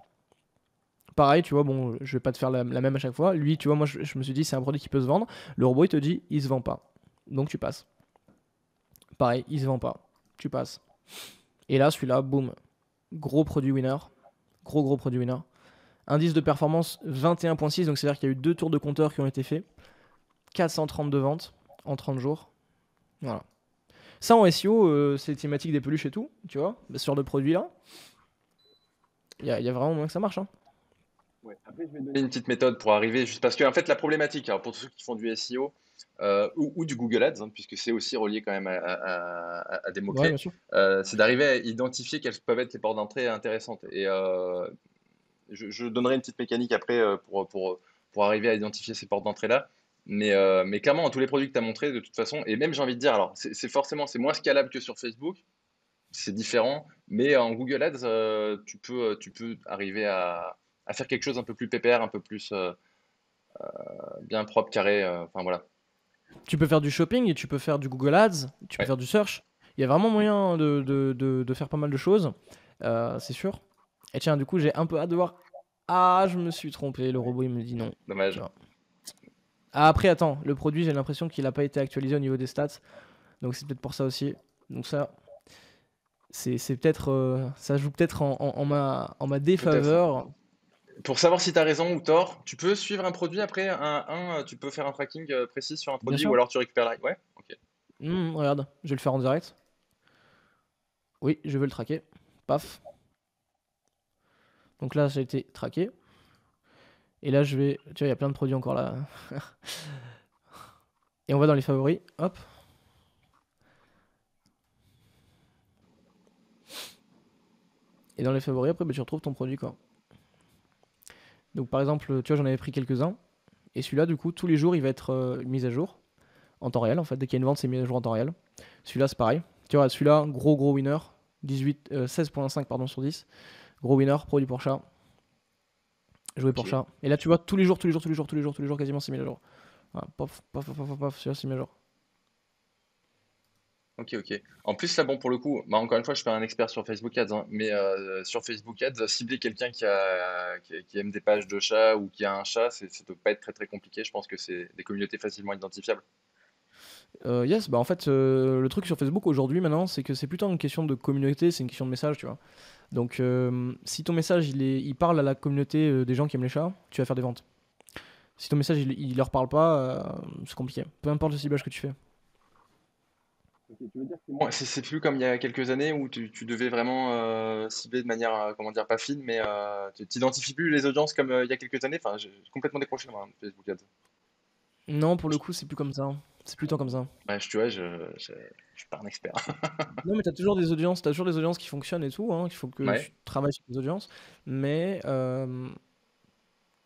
Pareil, tu vois, bon, je vais pas te faire la même à chaque fois. Lui, tu vois, moi, je me suis dit, c'est un produit qui peut se vendre. Le robot, il te dit, il se vend pas. Donc, tu passes. Pareil, il se vend pas. Tu passes. Et là, celui-là, boum. Gros produit winner. Gros produit winner. Indice de performance 21.6, donc c'est-à-dire qu'il y a eu 2 tours de compteur qui ont été faits. 432 ventes en 30 jours. Voilà. Ça en SEO, c'est thématique des peluches et tout, tu vois, ce genre de produit-là. Il y a vraiment moyen que ça marche, hein. Ouais. Après, je vais donner une petite méthode pour arriver, juste parce que en fait, la problématique, alors, pour tous ceux qui font du SEO ou du Google Ads, hein, puisque c'est aussi relié quand même à des Ouais, bien mots-clés, sûr. c'est d'arriver à identifier quelles peuvent être les portes d'entrée intéressantes. Et je donnerai une petite mécanique après pour arriver à identifier ces portes d'entrée-là. Mais clairement, dans tous les produits que tu as montrés, de toute façon, et même j'ai envie de dire, alors c'est moins scalable que sur Facebook, c'est différent, mais en Google Ads, tu peux arriver à faire quelque chose un peu plus pépère, un peu plus bien propre, carré, enfin voilà. Tu peux faire du shopping et tu peux faire du Google Ads, tu peux Ouais. faire du search. Il y a vraiment moyen de faire pas mal de choses, c'est sûr. Et tiens, du coup, j'ai un peu hâte de voir. Ah, je me suis trompé, le Ouais. robot il me dit non. Tu Dommage. vois. Ah, après, attends, le produit, j'ai l'impression qu'il n'a pas été actualisé au niveau des stats. Donc c'est peut-être pour ça aussi. Donc ça, c'est peut-être, ça joue peut-être en ma Peut-être. défaveur. Pour savoir si tu as raison ou tort, tu peux suivre un produit après, tu peux faire un tracking précis sur un Bien produit ou sûr. alors tu récupères la. Ouais, ok. Regarde, je vais le faire en direct. Oui, je veux le traquer. Paf. Donc là, ça a été traqué. Et là, je vais. Tu vois, il y a plein de produits encore là. Et on va dans les favoris. Hop. Et dans les favoris, après, bah, tu retrouves ton produit, quoi. Donc par exemple, tu vois, j'en avais pris quelques-uns. Et celui-là, du coup, tous les jours, il va être mis à jour. En temps réel, en fait. Dès qu'il y a une vente, c'est mis à jour en temps réel. Celui-là, c'est pareil. Tu vois, celui-là, gros winner. 16.5 pardon, sur 10. Gros winner, produit pour chat. Jouer pour Ok. chat. Et là, tu vois, tous les jours, quasiment 6 000 à jour. Voilà, pof, pof, pof, pof, pof, celui-là, 6 000 à jour. Ok, ok. En plus, là, bon, pour le coup, bah, encore une fois, je suis pas un expert sur Facebook Ads, hein, mais sur Facebook Ads, cibler quelqu'un qui aime des pages de chats ou qui a un chat, ça peut pas être très très compliqué. Je pense que c'est des communautés facilement identifiables. Yes, bah en fait, le truc sur Facebook aujourd'hui, maintenant, c'est que c'est plutôt une question de communauté, c'est une question de message, tu vois. Donc, si ton message, il parle à la communauté des gens qui aiment les chats, tu vas faire des ventes. Si ton message, il leur parle pas, c'est compliqué. Peu importe le ciblage que tu fais. Ok, tu veux dire que c'est plus comme il y a quelques années où tu devais vraiment cibler de manière, comment dire, pas fine, mais tu t'identifies plus les audiences comme il y a quelques années. Enfin, j'ai complètement décroché moi, Facebook Ads. Non, pour le coup, c'est plus comme ça, hein. C'est plus tant comme ça. Ouais, tu vois, je suis pas un expert. Non, mais t'as toujours des audiences qui fonctionnent et tout, hein. Il faut que Ouais. tu travailles sur tes audiences. Mais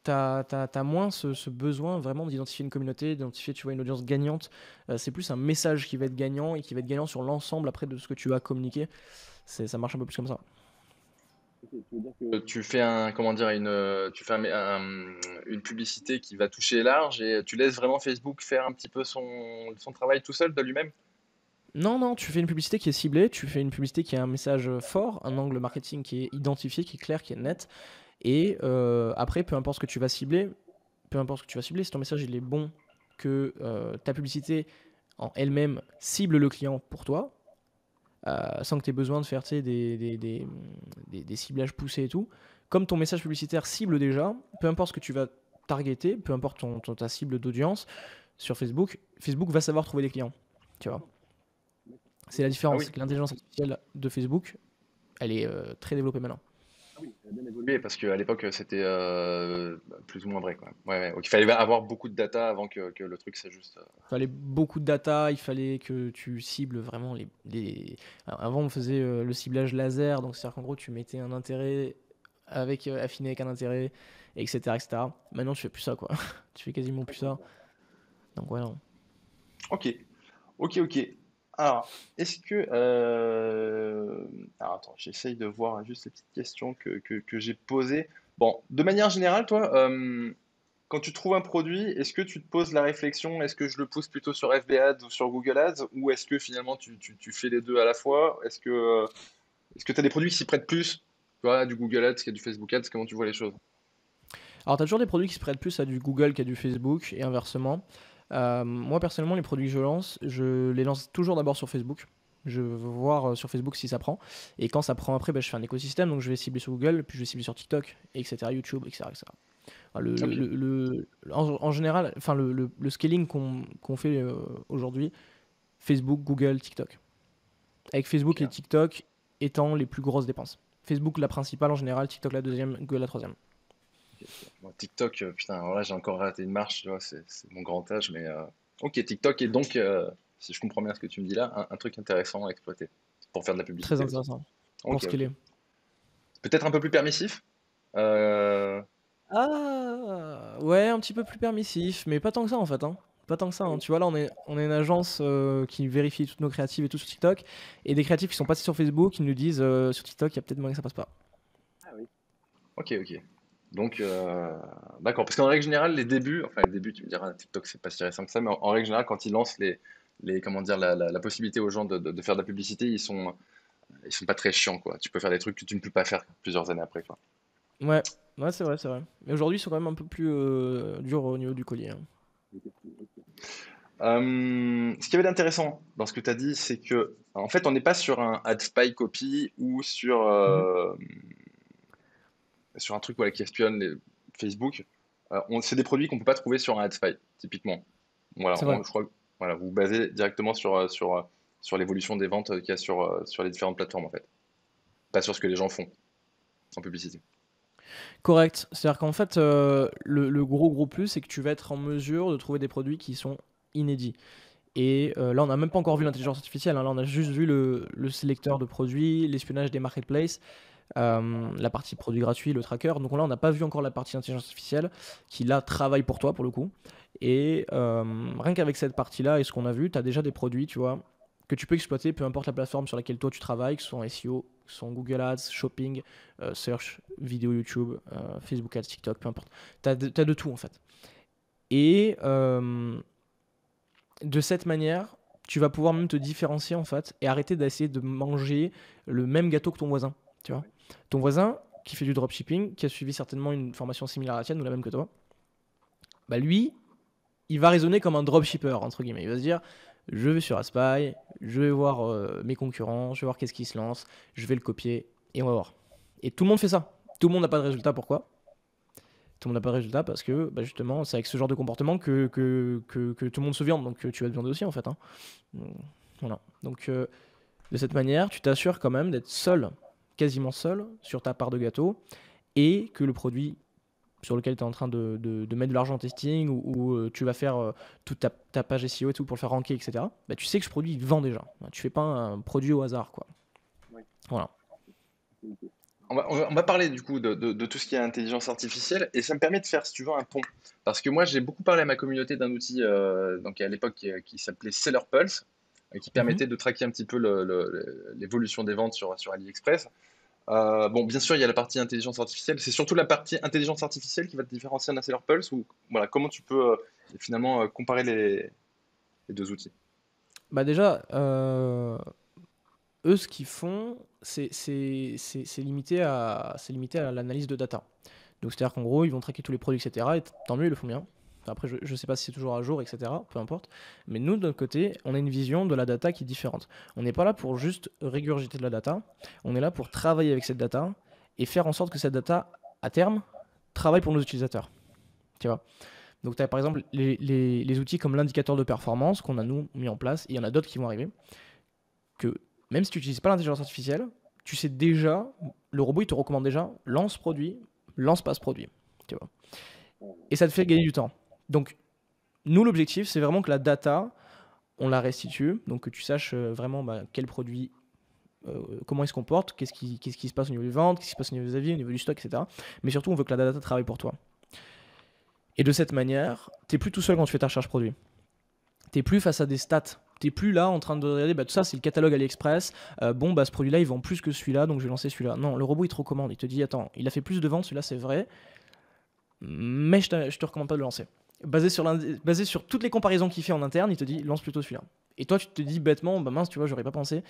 t'as moins ce besoin vraiment d'identifier une communauté, d'identifier, tu vois, une audience gagnante. C'est plus un message qui va être gagnant et qui va être gagnant sur l'ensemble après de ce que tu vas communiquer. Ça marche un peu plus comme ça. Tu fais comment dire, tu fais une publicité qui va toucher large et tu laisses vraiment Facebook faire un petit peu son travail tout seul de lui-même. Non, non, tu fais une publicité qui est ciblée, tu fais une publicité qui a un message fort, un angle marketing qui est identifié, qui est clair, qui est net. Et après, peu importe ce que tu vas cibler, si ton message il est bon, que ta publicité en elle-même cible le client pour toi, sans que tu aies besoin de faire, tu sais, des ciblages poussés et tout. Comme ton message publicitaire cible déjà, peu importe ce que tu vas targeter, peu importe ta cible d'audience sur Facebook, Facebook va savoir trouver des clients. Tu vois. C'est la Ah différence, oui. c'est que l'intelligence artificielle de Facebook, elle est très développée maintenant. Ça a bien évolué parce qu'à l'époque, c'était plus ou moins vrai, quoi. Ouais, ouais. Donc, il fallait avoir beaucoup de data avant que le truc s'ajuste. Il fallait beaucoup de data, il fallait que tu cibles vraiment Alors, avant, on faisait le ciblage laser, donc c'est-à-dire qu'en gros, tu mettais un intérêt affiné avec un intérêt, etc., etc. Maintenant, tu fais plus ça, quoi. Tu fais quasiment plus ça. Donc, voilà. Ok, ok, ok. Alors, est-ce que... Alors, attends, j'essaye de voir juste les petites questions que j'ai posées. Bon, de manière générale, toi, quand tu trouves un produit, est-ce que tu te poses la réflexion, est-ce que je le pousse plutôt sur FB Ads ou sur Google Ads, ou est-ce que finalement tu fais les deux à la fois? Est-ce que tu as des produits qui s'y prêtent plus, tu vois, du Google Ads qu'à du Facebook Ads? Comment tu vois les choses? Alors, tu as toujours des produits qui se prêtent plus à du Google qu'à du Facebook, et inversement. Moi, personnellement, les produits que je lance, je les lance toujours d'abord sur Facebook. Je veux voir sur Facebook si ça prend. Et quand ça prend après, bah, je fais un écosystème. Donc, je vais cibler sur Google, puis je vais cibler sur TikTok, etc., YouTube, etc., etc. Enfin, Ok, en général, enfin, le scaling qu'on fait aujourd'hui, Facebook, Google, TikTok. Avec Facebook et ok. TikTok étant les plus grosses dépenses. Facebook la principale en général, TikTok la deuxième, Google la troisième. Ok, ok. Bon, TikTok, putain, alors là j'ai encore raté une marche, tu vois, c'est mon grand âge, mais ok, TikTok est donc, si je comprends bien ce que tu me dis là, un truc intéressant à exploiter pour faire de la Très publicité aussi. intéressant pour Ok, ok. scaler. Peut-être un peu plus permissif? Euh, Ah ouais, un petit peu plus permissif, mais pas tant que ça en fait, hein. Pas tant que ça, Ah hein. oui. Tu vois, là, on est une agence qui vérifie toutes nos créatives et tout sur TikTok. Et des créatifs qui sont passés sur Facebook, qui nous disent sur TikTok, il y a peut-être moyen que ça passe pas. Ok, ok. Donc, d'accord, parce qu'en règle générale, les débuts, enfin les débuts, tu me diras, TikTok c'est pas si récent que ça, mais en règle générale, quand ils lancent comment dire, la possibilité aux gens de faire de la publicité, ils sont pas très chiants, quoi. Tu peux faire des trucs que tu ne peux pas faire plusieurs années après, quoi. Ouais, ouais, c'est vrai, c'est vrai. Mais aujourd'hui, ils sont quand même un peu plus durs au niveau du collier, hein. Ce qui y avait d'intéressant dans ce que tu as dit, c'est que, en fait, on n'est pas sur un ad spy copy ou Mhm. sur un truc voilà, qui espionne Facebook. C'est des produits qu'on peut pas trouver sur un ad spy, typiquement. Voilà, C'est vrai. je crois que voilà, vous vous basez directement sur l'évolution des ventes qu'il y a sur les différentes plateformes, en fait. Pas sur ce que les gens font en publicité. Correct. C'est-à-dire qu'en fait, le gros plus, c'est que tu vas être en mesure de trouver des produits qui sont inédits. Et là, on n'a même pas encore vu l'intelligence artificielle, hein. Là, on a juste vu le sélecteur de produits, l'espionnage des marketplaces, la partie produits gratuits, le tracker. Donc là, on n'a pas vu encore la partie intelligence artificielle qui, là, travaille pour toi, pour le coup. Et rien qu'avec cette partie-là et ce qu'on a vu, tu as déjà des produits, tu vois, que tu peux exploiter, peu importe la plateforme sur laquelle toi tu travailles, que ce soit en SEO, que ce soit en Google Ads, Shopping, Search, vidéo YouTube, Facebook Ads, TikTok, peu importe. T'as de tout, en fait. Et de cette manière, tu vas pouvoir même te différencier en fait et arrêter d'essayer de manger le même gâteau que ton voisin. Tu vois, ton voisin qui fait du dropshipping, qui a suivi certainement une formation similaire à la tienne ou la même que toi, bah lui, il va raisonner comme un dropshipper entre guillemets. Il va se dire, je vais sur Aspy, je vais voir mes concurrents, je vais voir qu'est-ce qui se lance, je vais le copier et on va voir. Et tout le monde fait ça. Tout le monde n'a pas de résultat. Pourquoi? Tout le monde n'a pas de résultat parce que bah, justement, c'est avec ce genre de comportement que tout le monde se viande. Donc tu vas te viander aussi en fait, hein. Donc, voilà. Donc, de cette manière, tu t'assures quand même d'être seul, quasiment seul, sur ta part de gâteau et que le produit sur lequel tu es en train de mettre de l'argent en testing ou tu vas faire toute ta page SEO et tout pour le faire ranker, etc. Bah, tu sais que ce produit il vend déjà. Tu fais pas un produit au hasard, quoi. Voilà. On va parler du coup de tout ce qui est intelligence artificielle et ça me permet de faire, si tu veux, un pont. Parce que moi, j'ai beaucoup parlé à ma communauté d'un outil donc à l'époque qui s'appelait Seller Pulse, qui Mhm. permettait de traquer un petit peu l'évolution des ventes sur AliExpress. Bon, bien sûr, il y a la partie intelligence artificielle. C'est surtout la partie intelligence artificielle qui va te différencier d'un Seller Pulse ou voilà, comment tu peux finalement comparer les deux outils. Bah déjà, eux, ce qu'ils font, c'est limité à l'analyse de data. Donc, c'est-à-dire qu'en gros, ils vont traquer tous les produits, etc. Et tant mieux, ils le font bien. Après, je ne sais pas si c'est toujours à jour, etc. Peu importe. Mais nous, de notre côté, on a une vision de la data qui est différente. On n'est pas là pour juste régurgiter de la data. On est là pour travailler avec cette data et faire en sorte que cette data, à terme, travaille pour nos utilisateurs. Tu vois. Donc, tu as par exemple les outils comme l'indicateur de performance qu'on a nous mis en place, et il y en a d'autres qui vont arriver, que même si tu n'utilises pas l'intelligence artificielle, tu sais déjà, le robot il te recommande déjà, lance produit, lance passe produit. Tu vois. Et ça te fait gagner du temps. Donc, nous, l'objectif, c'est vraiment que la data, on la restitue, donc que tu saches vraiment quel produit, comment il se comporte, qu'est-ce qui se passe au niveau des ventes, qu'est-ce qui se passe au niveau des avis, au niveau du stock, etc. Mais surtout, on veut que la data travaille pour toi. Et de cette manière, tu n'es plus tout seul quand tu fais ta recherche produit. Tu n'es plus face à des stats. Tu n'es plus là en train de regarder, tout ça, c'est le catalogue AliExpress. Ce produit-là, il vend plus que celui-là, donc je vais lancer celui-là. Non, le robot, il te recommande. Il te dit, attends, il a fait plus de ventes, celui-là, c'est vrai, mais je te recommande pas de le lancer. Basé sur toutes les comparaisons qu'il fait en interne, il te dit, lance plutôt celui-là. Et toi, tu te dis bêtement, mince, tu vois, j'aurais pas pensé.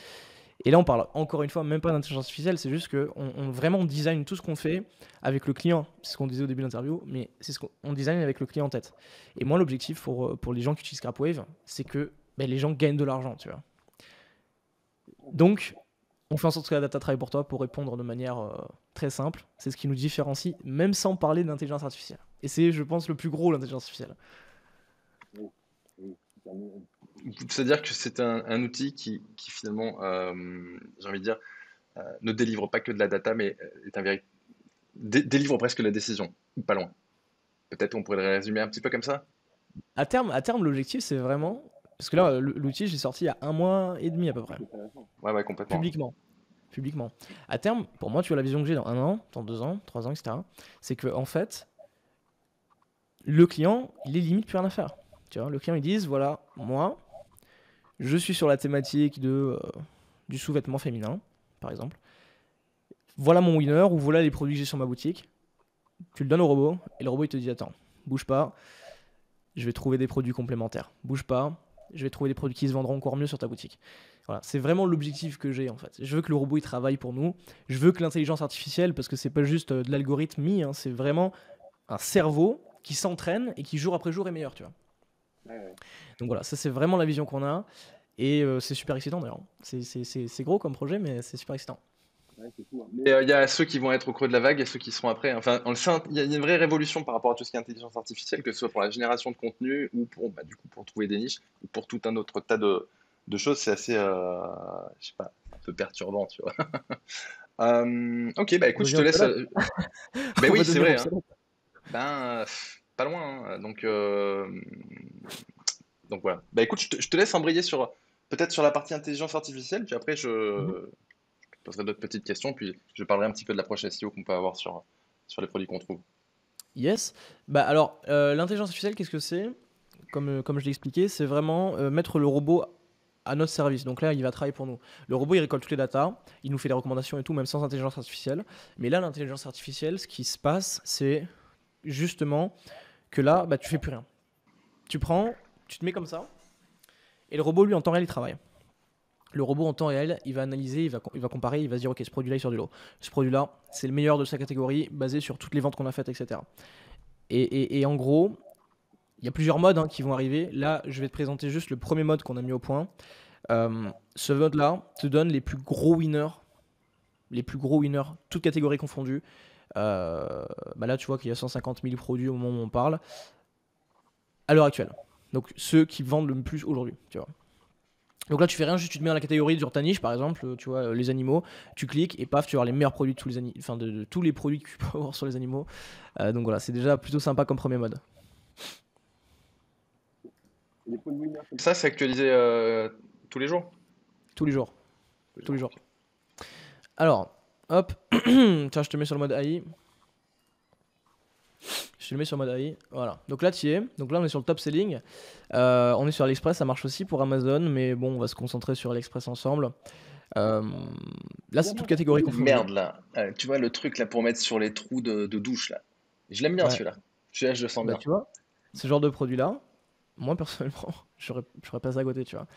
Et là, on parle encore une fois même pas d'intelligence artificielle, c'est juste qu'on vraiment design tout ce qu'on fait avec le client. C'est ce qu'on disait au début de l'interview, mais c'est ce qu'on design avec le client en tête. Et moi, l'objectif pour les gens qui utilisent Scrapwave, c'est que les gens gagnent de l'argent, tu vois. Donc, on fait en sorte que la data travaille pour toi pour répondre de manière très simple. C'est ce qui nous différencie, même sans parler d'intelligence artificielle. Et c'est, je pense, le plus gros, l'intelligence artificielle. C'est-à-dire que c'est un outil qui finalement, j'ai envie de dire, ne délivre pas que de la data, mais est un délivre presque la décision, ou pas loin. Peut-être on pourrait le résumer un petit peu comme ça? À terme, l'objectif, c'est vraiment... Parce que là, l'outil, je l'ai sorti il y a 1 mois et demi à peu près. Ouais, complètement. Publiquement. À terme, pour moi, tu vois la vision que j'ai dans 1 an, dans 2 ans, 3 ans, etc. C'est que en fait, le client, il est limite plus rien à faire. Tu vois, le client, ils disent, voilà, moi, je suis sur la thématique du sous-vêtement féminin, par exemple. Voilà mon winner, ou voilà les produits que j'ai sur ma boutique. Tu le donnes au robot, et le robot, il te dit, attends, bouge pas, je vais trouver des produits complémentaires. Bouge pas, je vais trouver des produits qui se vendront encore mieux sur ta boutique. Voilà, c'est vraiment l'objectif que j'ai en fait. Je veux que le robot il travaille pour nous. Je veux que l'intelligence artificielle, parce que c'est pas juste de l'algorithmie, hein, c'est vraiment un cerveau qui s'entraîne et qui jour après jour est meilleur, tu vois. Donc voilà, ça c'est vraiment la vision qu'on a et c'est super excitant d'ailleurs. C'est gros comme projet, mais c'est super excitant. Mais il y a ceux qui vont être au creux de la vague et ceux qui seront après. Enfin, on le sait, il y a une vraie révolution par rapport à tout ce qui est intelligence artificielle, que ce soit pour la génération de contenu ou du coup, pour trouver des niches ou pour tout un autre tas de choses. C'est assez, je sais pas, un peu perturbant, tu vois. Ok, écoute, je te laisse. Ben oui, c'est vrai, hein. Pas loin, hein. Donc voilà. Écoute, je te laisse embrayer peut-être sur la partie intelligence artificielle, puis après je poserai d'autres petites questions, puis je parlerai un petit peu de l'approche SEO qu'on peut avoir sur les produits qu'on trouve. Yes. Alors, l'intelligence artificielle, qu'est-ce que c'est? Comme je l'ai expliqué, c'est vraiment mettre le robot à notre service. Donc là, il va travailler pour nous. Le robot, il récolte toutes les datas, il nous fait des recommandations et tout, même sans intelligence artificielle. Mais là, l'intelligence artificielle, ce qui se passe, c'est justement que là, tu fais plus rien. Tu te mets comme ça, et le robot, lui, en temps réel, il travaille. Le robot, en temps réel, il va analyser, il va comparer, il va se dire, ok, ce produit-là, il sort du lot. Ce produit-là, c'est le meilleur de sa catégorie, basé sur toutes les ventes qu'on a faites, etc. Et en gros, il y a plusieurs modes qui vont arriver. Là, je vais te présenter juste le premier mode qu'on a mis au point. Ce mode-là te donne les plus gros winners, toutes catégories confondues. Là, tu vois qu'il y a 150 000 produits au moment où on parle, à l'heure actuelle. Donc, ceux qui vendent le plus aujourd'hui, tu vois. Donc là, tu fais rien, juste tu te mets dans la catégorie sur ta niche, par exemple, tu vois, les animaux, tu cliques et paf, tu vas avoir les meilleurs produits de tous les de tous les produits que tu peux avoir sur les animaux. Donc voilà, c'est déjà plutôt sympa comme premier mode. Ça, c'est actualisé tous les jours? Tous les jours. Alors, hop, tiens, je te mets sur le mode AI. Je te le mets sur le mode AI, voilà. Donc là, tu y es. Donc là, on est sur le top selling. On est sur AliExpress, ça marche aussi pour Amazon, mais bon, on va se concentrer sur AliExpress ensemble. Là, c'est toute catégorie confondue. Merde, là. Tu vois le truc là pour mettre sur les trous de douche là. Je l'aime bien celui-là. Celui-là, je le sens bien. Tu vois, ce genre de produit-là, moi personnellement, j'aurais pas ça à côté, tu vois.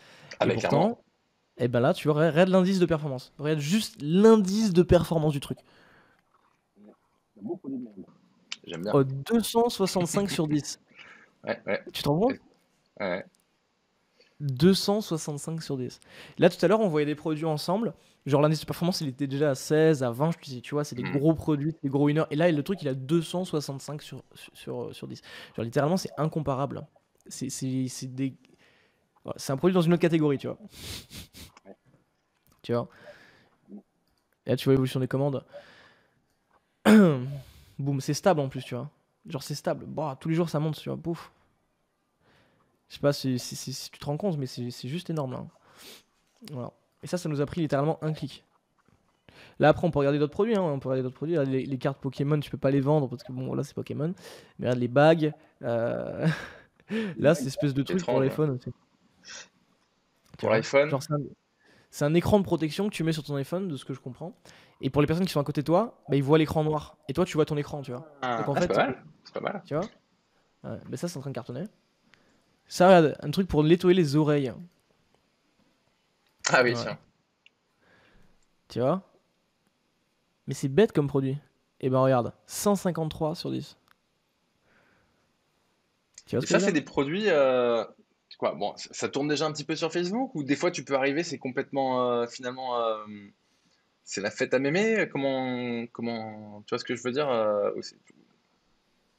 Et pourtant, là, tu vois, regarde l'indice de performance. Regarde juste l'indice de performance du truc. J'aime bien. 265 sur 10. Ouais, ouais. Tu te rends compte? Ouais. 265 sur 10. Là, tout à l'heure, on voyait des produits ensemble. Genre, l'indice de performance, il était déjà à 16, à 20. Je te dis, tu vois, c'est des Mhm. gros produits, des gros winners. Et là, le truc, il a 265 sur 10. Genre, littéralement, c'est incomparable, hein. C'est des... voilà, c'est un produit dans une autre catégorie, tu vois. Tu vois. Et là, tu vois l'évolution des commandes. Boum, c'est stable en plus, tu vois. Genre, c'est stable. Bah, tous les jours, ça monte, tu vois. Pouf. Je sais pas si tu te rends compte, mais c'est juste énorme, là. Voilà. Et ça nous a pris littéralement un clic. Là, après, on peut regarder d'autres produits, hein. On peut regarder d'autres produits. Là, les cartes Pokémon, tu peux pas les vendre parce que bon, là, c'est Pokémon. Mais regarde les bagues. euh, Là, c'est espèce de truc pour Étrange, ouais. l'iPhone aussi. Tu Pour vois? l'iPhone? Genre, c'est un écran de protection que tu mets sur ton iPhone, de ce que je comprends. Et pour les personnes qui sont à côté de toi, bah, ils voient l'écran noir. Et toi, tu vois ton écran, tu vois. Donc Ah, en ah, c'est pas fait, mal. C'est pas mal. tu vois. Ouais, mais ça, c'est en train de cartonner. Ça, regarde, un truc pour nettoyer les oreilles. Ah oui, Ouais. tiens. Tu vois. Mais c'est bête comme produit. Et ben regarde, 153 sur 10. Tu vois Et ce que je ça, veux c'est dire? des produits. Quoi, bon, ça tourne déjà un petit peu sur Facebook ou des fois tu peux arriver, c'est complètement finalement c'est la fête à mémé. Tu vois ce que je veux dire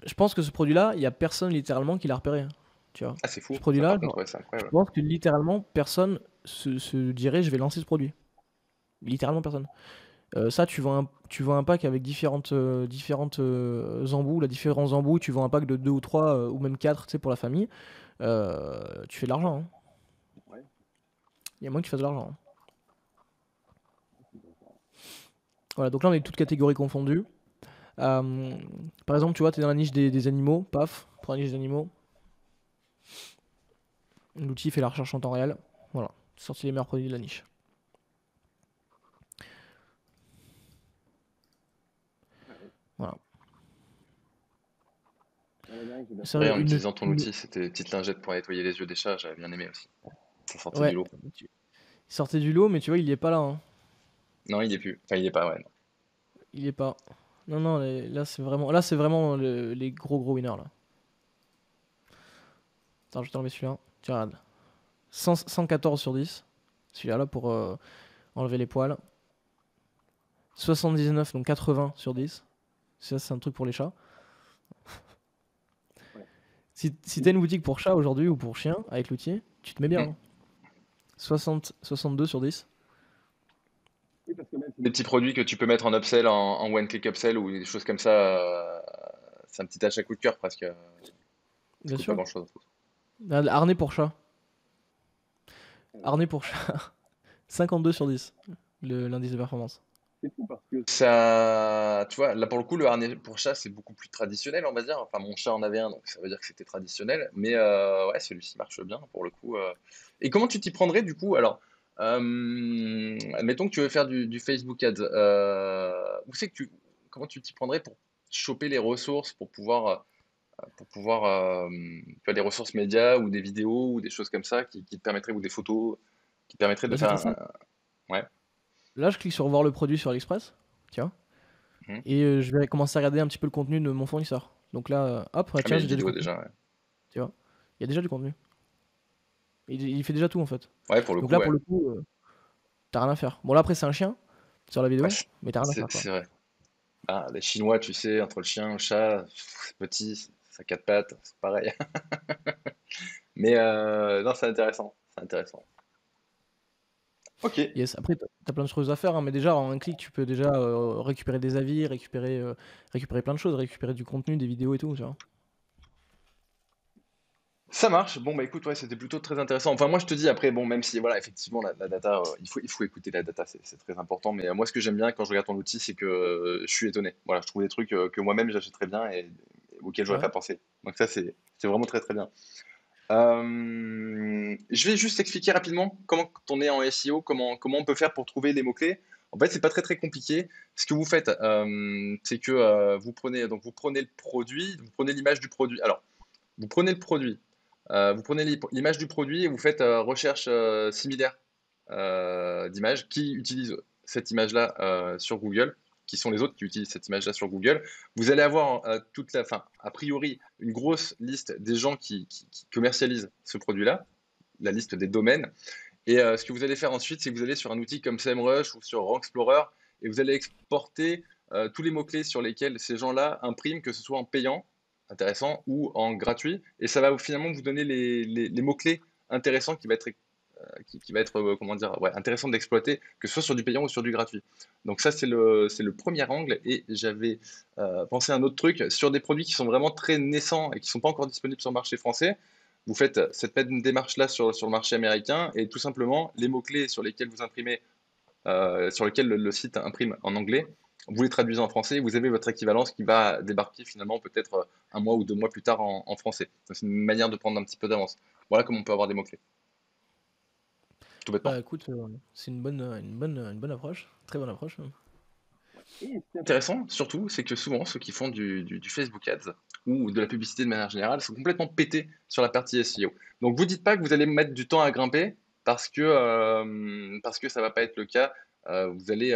Je pense que ce produit-là, il y a personne littéralement qui l'a repéré, hein. Tu vois. Ah, c'est Ce fou. Ça, produit-là, par contre, genre, ouais, c'est je incroyable. pense que littéralement personne se dirait je vais lancer ce produit. Littéralement personne. Ça, tu vends un pack avec différentes embouts, là, différents embouts, tu vends un pack de 2 ou 3 ou même 4, tu sais, pour la famille. Tu fais de l'argent, hein. Il y a moins que tu fasses de l'argent, hein. Voilà, donc là on est toutes catégories confondues. Euh, Par exemple, tu vois, tu es dans la niche des animaux, paf, pour la niche des animaux. L'outil fait la recherche en temps réel. Voilà, sorti les meilleurs produits de la niche. Voilà. C'est Ouais, vrai, en utilisant ton outil, c'était une petite lingette pour nettoyer les yeux des chats, j'avais bien aimé aussi. Ça sortait du ouais, lot. il sortait du lot, mais tu vois, il y est pas là, hein. Non, il est plus. Enfin, il est pas, ouais. Non. Il y est pas. Non, non, là c'est vraiment les gros gros winners là. Attends, je vais t'enlever celui-là. Tu regardes. 114 sur 10. Celui-là là pour enlever les poils. 79, donc 80 sur 10. Ça, c'est un truc pour les chats. Si t'as une boutique pour chat aujourd'hui ou pour chien avec l'outil, tu te mets bien, Hmm. hein. 62 sur 10. Des petits produits que tu peux mettre en upsell, en one-click upsell ou des choses comme ça. C'est un petit achat coup de cœur presque. Ça Bien coûte pas sûr. grand-chose. Regarde, harnais pour chat. Harnais pour chat. 52 sur 10. L'indice de performance. Ça, tu vois, là pour le coup, le harnais pour chat, c'est beaucoup plus traditionnel, on va dire. Enfin, mon chat en avait un, donc ça veut dire que c'était traditionnel. Mais ouais, celui-ci marche bien pour le coup. Et comment tu t'y prendrais du coup? Alors, admettons que tu veux faire du Facebook Ads. Où c'est que comment tu t'y prendrais pour choper les ressources, pour pouvoir, tu as des ressources médias ou des vidéos ou des choses comme ça qui te permettraient, ou des photos, qui te permettraient de Bah, c'est faire très simple. ouais. Là, je clique sur voir le produit sur AliExpress. Tiens. Mhm. Et je vais commencer à regarder un petit peu le contenu de mon fournisseur. Donc là, hop, Ah, mais tiens, les j'ai déjà du vidéos contenu. déjà, ouais. Tu vois. Il y a déjà du contenu. Il fait déjà tout en fait. Ouais, pour le Donc coup, là, ouais. pour le coup, t'as rien à faire. Bon, là, après, c'est un chien sur la Ouais, vidéo, mais t'as rien à faire quoi. c'est vrai. Ah, les Chinois, tu sais, entre le chien, le chat, c'est petit, ça a quatre pattes, c'est pareil. Mais non, c'est intéressant, c'est intéressant. Ok. Yes, après, t'as plein de choses à faire, hein, mais déjà, en un clic, tu peux déjà récupérer des avis, récupérer plein de choses, récupérer du contenu, des vidéos et tout, tu vois. Ça marche. Bon, bah écoute, ouais, c'était plutôt très intéressant. Enfin, moi, je te dis après, bon, même si, voilà, effectivement, la data, il faut écouter la data, c'est très important. Mais moi, ce que j'aime bien quand je regarde ton outil, c'est que je suis étonné. Voilà, je trouve des trucs que moi-même, j'achèterais bien et auxquels j'aurais Ouais. pas pensé. Donc, ça, c'est vraiment très, très bien. Je vais juste expliquer rapidement comment quand on est en SEO, comment on peut faire pour trouver les mots-clés. En fait, c'est pas très très compliqué. Ce que vous faites, c'est que vous prenez le produit, vous prenez l'image du produit. Alors, vous prenez le produit, vous prenez l'image du produit et vous faites recherche similaire d'image qui utilise cette image-là sur Google. qui sont les autres qui utilisent cette image-là sur Google. Vous allez avoir a priori, une grosse liste des gens qui commercialisent ce produit-là, la liste des domaines. Et ce que vous allez faire ensuite, c'est que vous allez sur un outil comme SEMrush ou sur Rank Explorer et vous allez exporter tous les mots-clés sur lesquels ces gens-là impriment, que ce soit en payant, intéressant, ou en gratuit. Et ça va finalement vous donner les mots-clés intéressants qui va être comment dire, ouais, intéressant d'exploiter, que ce soit sur du payant ou sur du gratuit. Donc ça, c'est le premier angle. Et j'avais pensé à un autre truc sur des produits qui sont vraiment très naissants et qui ne sont pas encore disponibles sur le marché français. Vous faites cette même démarche-là sur le marché américain et tout simplement, les mots-clés sur lesquels vous imprimez, sur lesquels le site imprime en anglais, vous les traduisez en français, vous avez votre équivalence qui va débarquer finalement peut-être un mois ou 2 mois plus tard en français. Donc, c'est une manière de prendre un petit peu d'avance. Voilà comment on peut avoir des mots-clés, tout bêtement. Bah écoute, c'est une bonne approche, très bonne approche même. Et ce qui est intéressant, surtout, c'est que souvent, ceux qui font du Facebook Ads ou de la publicité de manière générale sont complètement pétés sur la partie SEO. Donc, vous dites pas que vous allez mettre du temps à grimper parce que ça va pas être le cas. Vous allez,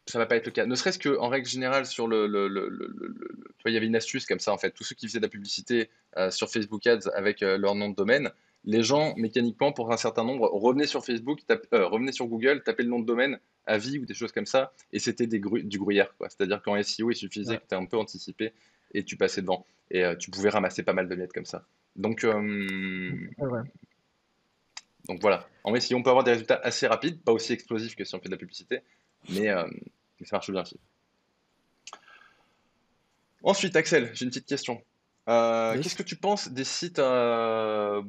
ça va pas être le cas. Ne serait-ce qu'en règle générale, sur tu vois, il y avait une astuce comme ça, en fait. Tous ceux qui faisaient de la publicité sur Facebook Ads avec leur nom de domaine, les gens, mécaniquement, pour un certain nombre, revenaient sur Facebook, revenaient sur Google, tapaient le nom de domaine à vie ou des choses comme ça, et c'était du gruyère, quoi. C'est-à-dire qu'en SEO, il suffisait Ouais, que tu aies un peu anticipé et tu passais devant. Et tu pouvais ramasser pas mal de miettes comme ça. Donc, c'est vrai. voilà. En SEO, on peut avoir des résultats assez rapides, pas aussi explosifs que si on fait de la publicité, mais, euh, mais ça marche bien aussi. Ensuite, Axel, j'ai une petite question. Qu'est-ce Yes. que tu penses des sites est-ce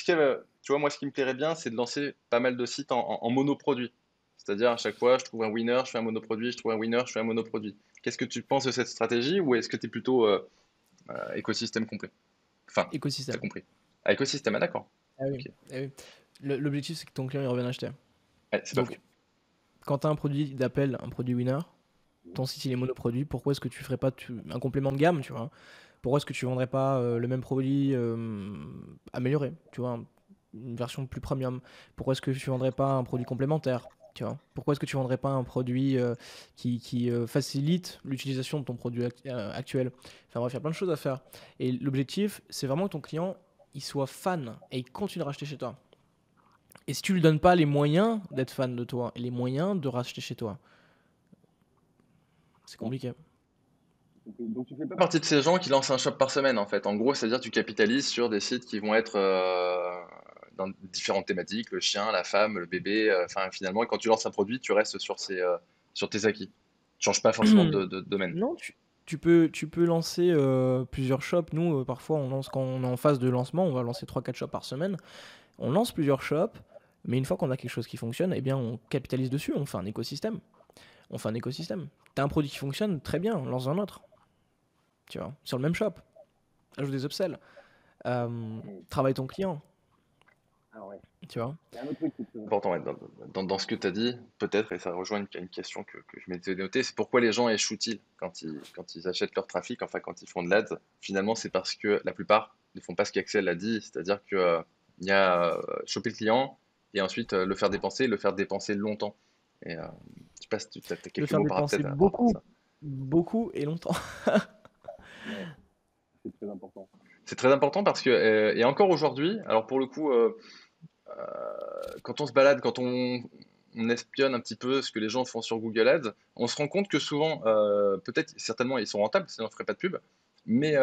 que, tu vois, moi, ce qui me plairait bien, c'est de lancer pas mal de sites en monoproduit. C'est-à-dire, à chaque fois, je trouve un winner, je fais un monoproduit, je trouve un winner, je fais un monoproduit. Qu'est-ce que tu penses de cette stratégie ou est-ce que tu es plutôt écosystème complet? Enfin, t'as Écosystème. compris. Ah, écosystème, ah, d'accord. Ah oui, Ok. ah oui. L'objectif, c'est que ton client il revienne acheter. Ouais, c'est pas faux. Donc, quand tu as un produit d'appel, un produit winner, ton site il est monoproduit, pourquoi est-ce que tu ferais pas un complément de gamme, tu vois? Pourquoi est-ce que tu vendrais pas le même produit amélioré, tu vois, une version plus premium? Pourquoi est-ce que tu vendrais pas un produit complémentaire, tu vois? Pourquoi est-ce que tu vendrais pas un produit qui facilite l'utilisation de ton produit actuel? Enfin bref, il y a plein de choses à faire. Et l'objectif, c'est vraiment que ton client il soit fan et il continue de racheter chez toi. Et si tu lui donnes pas les moyens d'être fan de toi et les moyens de racheter chez toi, c'est compliqué. Donc tu fais pas partie de ces gens qui lancent un shop par semaine en fait. En gros, c'est-à-dire que tu capitalises sur des sites qui vont être dans différentes thématiques, le chien, la femme, le bébé. Enfin, finalement, quand tu lances un produit, tu restes sur tes acquis. Tu changes pas forcément de domaine. Non, tu peux lancer plusieurs shops. Nous, parfois, quand on est en phase de lancement, on va lancer 3-4 shops par semaine. On lance plusieurs shops, mais une fois qu'on a quelque chose qui fonctionne, eh bien, on capitalise dessus. On fait un écosystème. On fait un écosystème. T'as un produit qui fonctionne, très bien, lance un autre. Tu vois, sur le même shop. Ajoute des upsells. Travaille ton client. Tu vois. Il y a un autre truc qui est très important ouais, dans ce que tu as dit, peut-être, et ça rejoint une question que je m'étais notée, c'est pourquoi les gens échouent-ils quand ils achètent leur trafic, enfin quand ils font de l'ads. Finalement, c'est parce que la plupart ne font pas ce qu'Axel a dit, c'est-à-dire que il y a choper le client et ensuite le faire dépenser longtemps. Et je sais pas si tu as Le quelques faire mots par dépenser rapport à beaucoup, ça. beaucoup et longtemps. Ouais, c'est très important. C'est très important parce que, et encore aujourd'hui, alors pour le coup, quand on se balade, on espionne un petit peu ce que les gens font sur Google Ads, on se rend compte que souvent, peut-être, certainement, ils sont rentables, sinon on ne ferait pas de pub, mais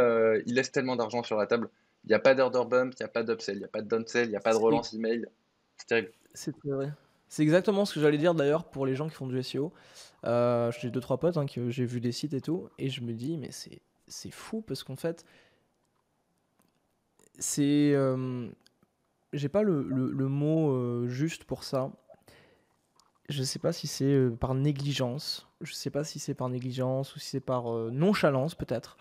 ils laissent tellement d'argent sur la table. Il n'y a pas d'order bump, il n'y a pas d'upsell, il n'y a pas de downsell, il n'y a pas de C'est relance email. C'est terrible. c'est très vrai. C'est exactement ce que j'allais dire d'ailleurs pour les gens qui font du SEO. J'ai deux trois potes hein, que j'ai vu des sites et tout, et je me dis mais c'est fou parce qu'en fait c'est j'ai pas le mot juste pour ça. Je sais pas si c'est par négligence. Je sais pas si c'est par négligence ou si c'est par nonchalance peut-être.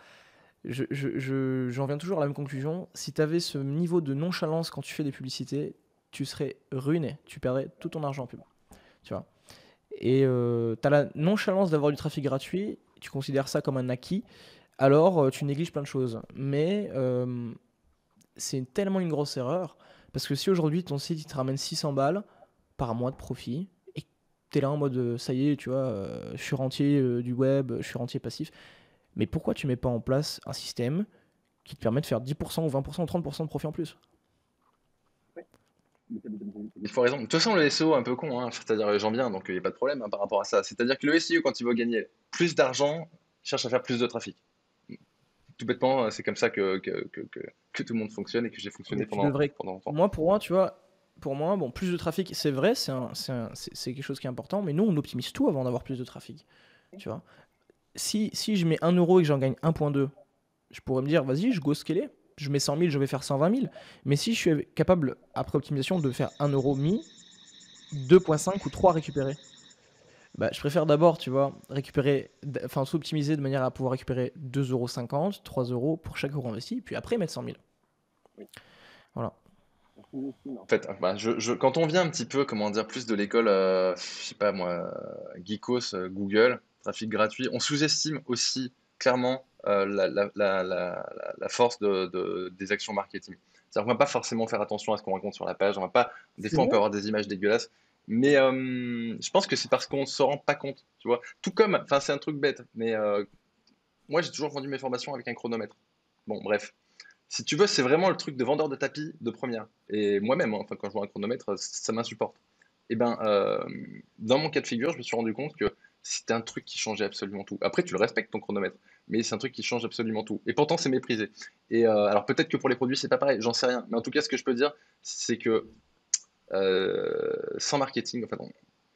J'en viens toujours à la même conclusion. Si tu avais ce niveau de nonchalance quand tu fais des publicités, tu serais ruiné. Tu perdrais tout ton argent en pub. Tu vois. Et tu as la nonchalance d'avoir du trafic gratuit. Tu considères ça comme un acquis. Alors tu négliges plein de choses. Mais c'est tellement une grosse erreur. Parce que si aujourd'hui ton site il te ramène 600 balles par mois de profit, et t'es là en mode ça y est, tu vois, je suis rentier du web, je suis rentier passif. Mais pourquoi tu mets pas en place un système qui te permet de faire 10% ou 20% ou 30% de profit en plus? Il faut raison. De toute façon, le SEO est un peu con, hein, c'est-à-dire les gens bien, donc il n'y a pas de problème par rapport à ça. C'est-à-dire que le SEO, quand il veut gagner plus d'argent, cherche à faire plus de trafic. Tout bêtement, c'est comme ça que tout le monde fonctionne et que j'ai fonctionné Mais tu pendant, devrais. pendant longtemps. Moi, pour moi, tu vois, pour moi, bon, plus de trafic, c'est vrai, c'est quelque chose qui est important, mais nous, on optimise tout avant d'avoir plus de trafic. Tu vois. Si je mets 1 € et que j'en gagne 1,2, je pourrais me dire, vas-y, je go scaler. Je mets 100 000, je vais faire 120 000. Mais si je suis capable, après optimisation, de faire 1 € mis, 2,5 ou 3 récupérés, bah, je préfère d'abord, tu vois, enfin, s'optimiser de manière à pouvoir récupérer 2,50 €, 3 € pour chaque euro investi, puis après mettre 100 000. Voilà. En fait, bah, quand on vient un petit peu, comment dire, plus de l'école, je sais pas moi, Geekos, Google, trafic gratuit, on sous-estime aussi clairement la force des actions marketing. C'est-à-dire qu'on va pas forcément faire attention à ce qu'on raconte sur la page, on va pas, des C'est fois on vrai. peut avoir des images dégueulasses, mais je pense que c'est parce qu'on se rend pas compte, tu vois. Tout comme, enfin c'est un truc bête, mais moi j'ai toujours vendu mes formations avec un chronomètre. Bon, bref. Si tu veux, c'est vraiment le truc de vendeur de tapis de première. Et moi-même, hein, enfin, quand je vois un chronomètre, ça m'insupporte. Et ben, dans mon cas de figure, je me suis rendu compte que c'était un truc qui changeait absolument tout. Après, tu le respectes ton chronomètre, mais c'est un truc qui change absolument tout. Et pourtant, c'est méprisé. Et alors, peut-être que pour les produits, c'est pas pareil, j'en sais rien. Mais en tout cas, ce que je peux dire, c'est que sans marketing, en fait,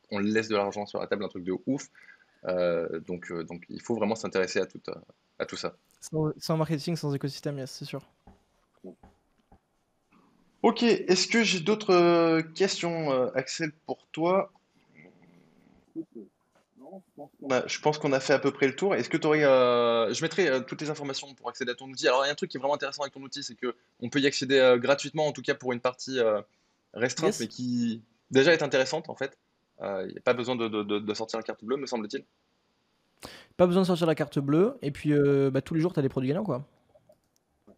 on laisse de l'argent sur la table, un truc de ouf. Donc, il faut vraiment s'intéresser à tout ça. Sans marketing, sans écosystème, yes, c'est sûr. Ok, est-ce que j'ai d'autres questions, Axel, pour toi? Je pense qu'on a fait à peu près le tour. Est-ce que tu aurais, je mettrai toutes les informations pour accéder à ton outil. Alors, il y a un truc qui est vraiment intéressant avec ton outil, c'est que on peut y accéder gratuitement, en tout cas pour une partie restreinte, mais Yes. qui déjà est intéressante en fait. Il n'y a pas besoin de sortir la carte bleue, me semble-t-il. Pas besoin de sortir la carte bleue. Et puis, bah, tous les jours, tu as des produits gagnants, quoi.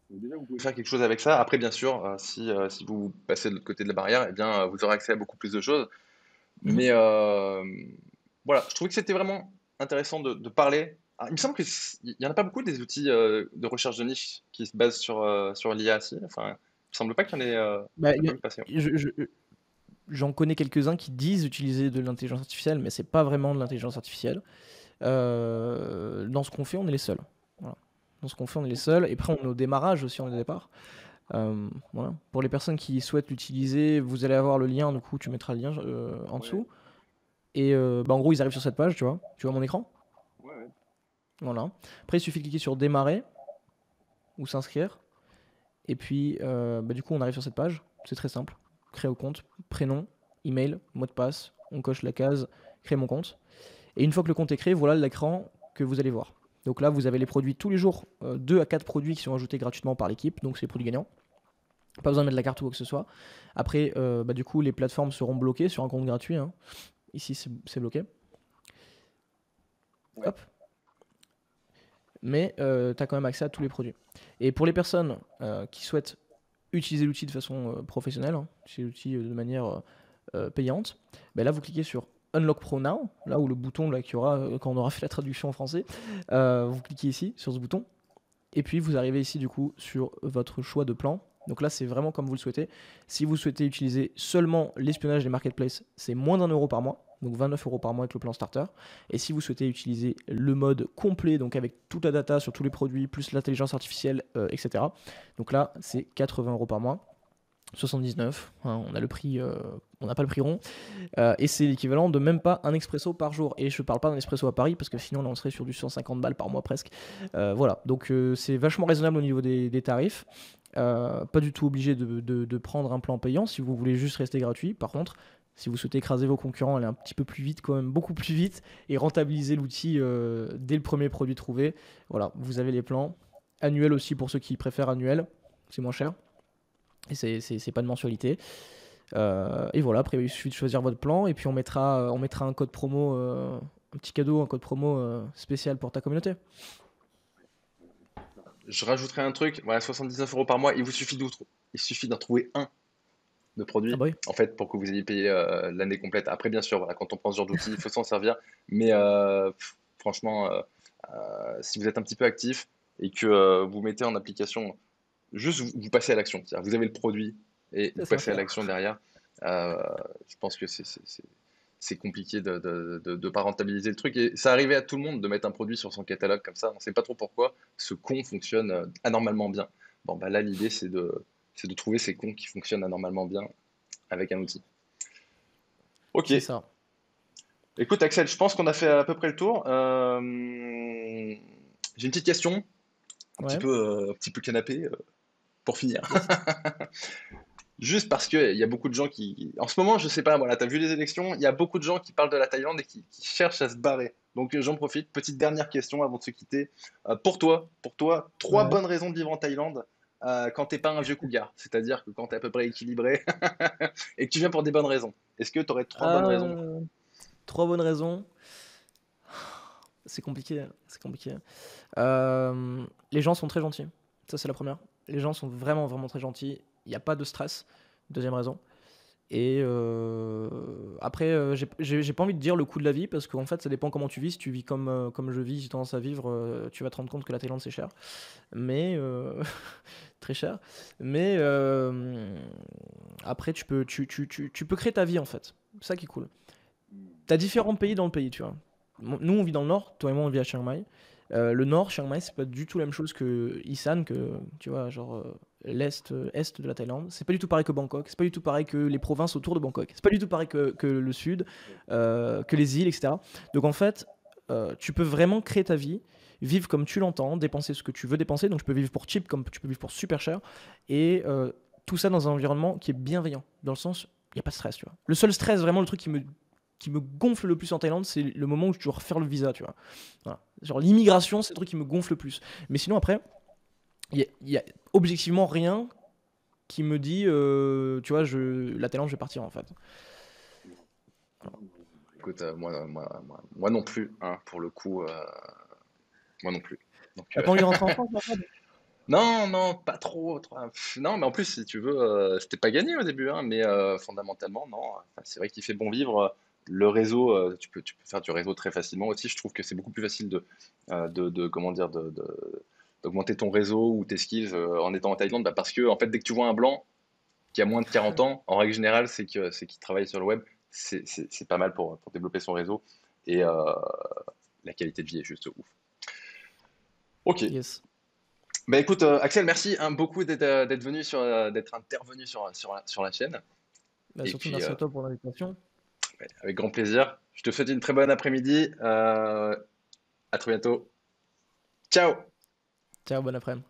Déjà, vous pouvez faire quelque chose avec ça. Après, bien sûr, si vous passez de l'autre côté de la barrière, eh bien, vous aurez accès à beaucoup plus de choses. Mhm. Mais voilà, je trouvais que c'était vraiment intéressant de parler. Ah, il me semble qu'il n'y en a pas beaucoup des outils de recherche de niche qui se basent sur l'IA, si. Enfin, il me semble pas qu'il y en ait Bah, quand même passé. j'en connais quelques-uns qui disent utiliser de l'intelligence artificielle, mais c'est pas vraiment de l'intelligence artificielle. Dans ce qu'on fait, on est les seuls. Voilà. Dans ce qu'on fait, on est les seuls. Et après, on est au démarrage aussi, on est au départ. Voilà. Pour les personnes qui souhaitent l'utiliser, vous allez avoir le lien, du coup, tu mettras le lien en Ouais, dessous. Et bah, en gros, ils arrivent sur cette page, tu vois. Tu vois mon écran? ouais, ouais. Voilà. Après, il suffit de cliquer sur démarrer ou s'inscrire. Et puis, bah, du coup, on arrive sur cette page. C'est très simple. Créer au compte, prénom, email, mot de passe. On coche la case, créer mon compte. Et une fois que le compte est créé, voilà l'écran que vous allez voir. Donc là, vous avez les produits tous les jours, 2 à 4 produits qui sont ajoutés gratuitement par l'équipe, donc c'est les produits gagnants. Pas besoin de mettre la carte ou quoi que ce soit. Après, bah, du coup, les plateformes seront bloquées sur un compte gratuit, hein. Ici, c'est bloqué. Ouais. Hop. Mais tu as quand même accès à tous les produits. Et pour les personnes qui souhaitent utiliser l'outil de façon professionnelle, hein, utiliser l'outil de manière payante, ben là, vous cliquez sur Unlock Pro Now, là où le bouton là, qu'il y aura quand on aura fait la traduction en français, vous cliquez ici sur ce bouton, et puis vous arrivez ici du coup sur votre choix de plan. Donc là, c'est vraiment comme vous le souhaitez. Si vous souhaitez utiliser seulement l'espionnage des marketplaces, c'est moins d'1 € par mois, donc 29 € par mois avec le plan starter. Et si vous souhaitez utiliser le mode complet, donc avec toute la data sur tous les produits, plus l'intelligence artificielle, etc., donc là, c'est 80 € par mois. 79, hein, on a le prix, on n'a pas le prix rond, et c'est l'équivalent de même pas un expresso par jour. Et je parle pas d'un expresso à Paris parce que sinon là on serait sur du 150 balles par mois presque. Voilà, donc c'est vachement raisonnable au niveau des tarifs. Pas du tout obligé de prendre un plan payant si vous voulez juste rester gratuit. Par contre, si vous souhaitez écraser vos concurrents, aller un petit peu plus vite, quand même beaucoup plus vite, et rentabiliser l'outil dès le premier produit trouvé, voilà, vous avez les plans. Annuel aussi pour ceux qui préfèrent annuel, c'est moins cher. Et c'est pas de mensualité. Et voilà, après il suffit de choisir votre plan et puis on mettra un code promo, un petit cadeau, un code promo spécial pour ta communauté. Je rajouterai un truc, voilà, 79 € par mois, il suffit d'en trouver un. de Ah produits, bah oui. en fait, pour que vous ayez payé l'année complète. Après, bien sûr, voilà, quand on prend ce genre d'outils, il faut s'en servir. Mais franchement, si vous êtes un petit peu actif et que vous mettez en application, juste vous passez à l'action. C'est-à-dire, vous avez le produit et vous C'est ça. passez à l'action derrière. Euh, je pense que c'est compliqué de pas rentabiliser le truc. Et ça arrivait à tout le monde de mettre un produit sur son catalogue comme ça. On ne sait pas trop pourquoi ce con fonctionne anormalement bien. Bon, bah là, l'idée, c'est de trouver ces cons qui fonctionnent anormalement bien avec un outil. Ok. C'est ça. Écoute, Axel, je pense qu'on a fait à peu près le tour. J'ai une petite question, Ouais. un petit peu canapé, pour finir. Yes. Juste parce qu'il y a beaucoup de gens qui. En ce moment, je sais pas, voilà, tu as vu les élections, il y a beaucoup de gens qui parlent de la Thaïlande et qui cherchent à se barrer. Donc j'en profite. Petite dernière question avant de se quitter. Pour toi, trois Ouais. bonnes raisons de vivre en Thaïlande quand t'es pas un vieux cougar. C'est-à-dire que quand t'es à peu près équilibré et que tu viens pour des bonnes raisons. Est-ce que tu aurais trois bonnes raisons? Euh, Trois bonnes raisons. C'est compliqué, hein, c'est compliqué. Les gens sont très gentils. Ça, c'est la première. Les gens sont vraiment, vraiment très gentils. Il n'y a pas de stress. Deuxième raison. Et après, j'ai pas envie de dire le coût de la vie parce qu'en fait, ça dépend comment tu vis. Si tu vis comme je vis, j'ai tendance à vivre, tu vas te rendre compte que la Thaïlande, c'est cher. Mais très cher. Mais après, tu peux créer ta vie en fait. C'est ça qui est cool. T'as différents pays dans le pays, tu vois. Nous, on vit dans le nord, toi et moi, on vit à Chiang Mai. Le nord, Chiang Mai, c'est pas du tout la même chose que Isan, que tu vois, genre l'est, est de la Thaïlande. C'est pas du tout pareil que Bangkok. C'est pas du tout pareil que les provinces autour de Bangkok. C'est pas du tout pareil que le sud, que les îles, etc. Donc en fait, tu peux vraiment créer ta vie, vivre comme tu l'entends, dépenser ce que tu veux dépenser. Donc tu peux vivre pour cheap comme tu peux vivre pour super cher. Et tout ça dans un environnement qui est bienveillant, dans le sens, il n'y a pas de stress, tu vois. Le seul stress, vraiment, le truc qui me gonfle le plus en Thaïlande, c'est le moment où tu dois refaire le visa, tu vois. Voilà. Genre l'immigration, c'est le truc qui me gonfle le plus. Mais sinon, après, il y a objectivement rien qui me dit, tu vois, la Thaïlande, je vais partir en fait. Écoute, moi non plus, hein, pour le coup, moi non plus. Donc, T'as pas envie de rentrer en France, là, Fred? non, non, pas trop. Non, mais en plus, si tu veux, c'était pas gagné au début, hein, mais fondamentalement, non. Enfin, c'est vrai qu'il fait bon vivre. Le réseau, tu peux faire du réseau très facilement aussi. Je trouve que c'est beaucoup plus facile comment dire, d'augmenter ton réseau ou tes skills en étant en Thaïlande, bah, parce que en fait, dès que tu vois un blanc qui a moins de 40 ans, en règle générale, c'est qu'il travaille sur le web. C'est pas mal pour développer son réseau et la qualité de vie est juste ouf. Ok. Yes. Bah écoute, Axel, merci hein, beaucoup d'être venu d'être intervenu sur la chaîne. Bah, Et surtout, puis, merci à toi pour l'invitation. ouais, avec grand plaisir. Je te souhaite une très bonne après-midi. À très bientôt. Ciao! Ciao, bon après-midi.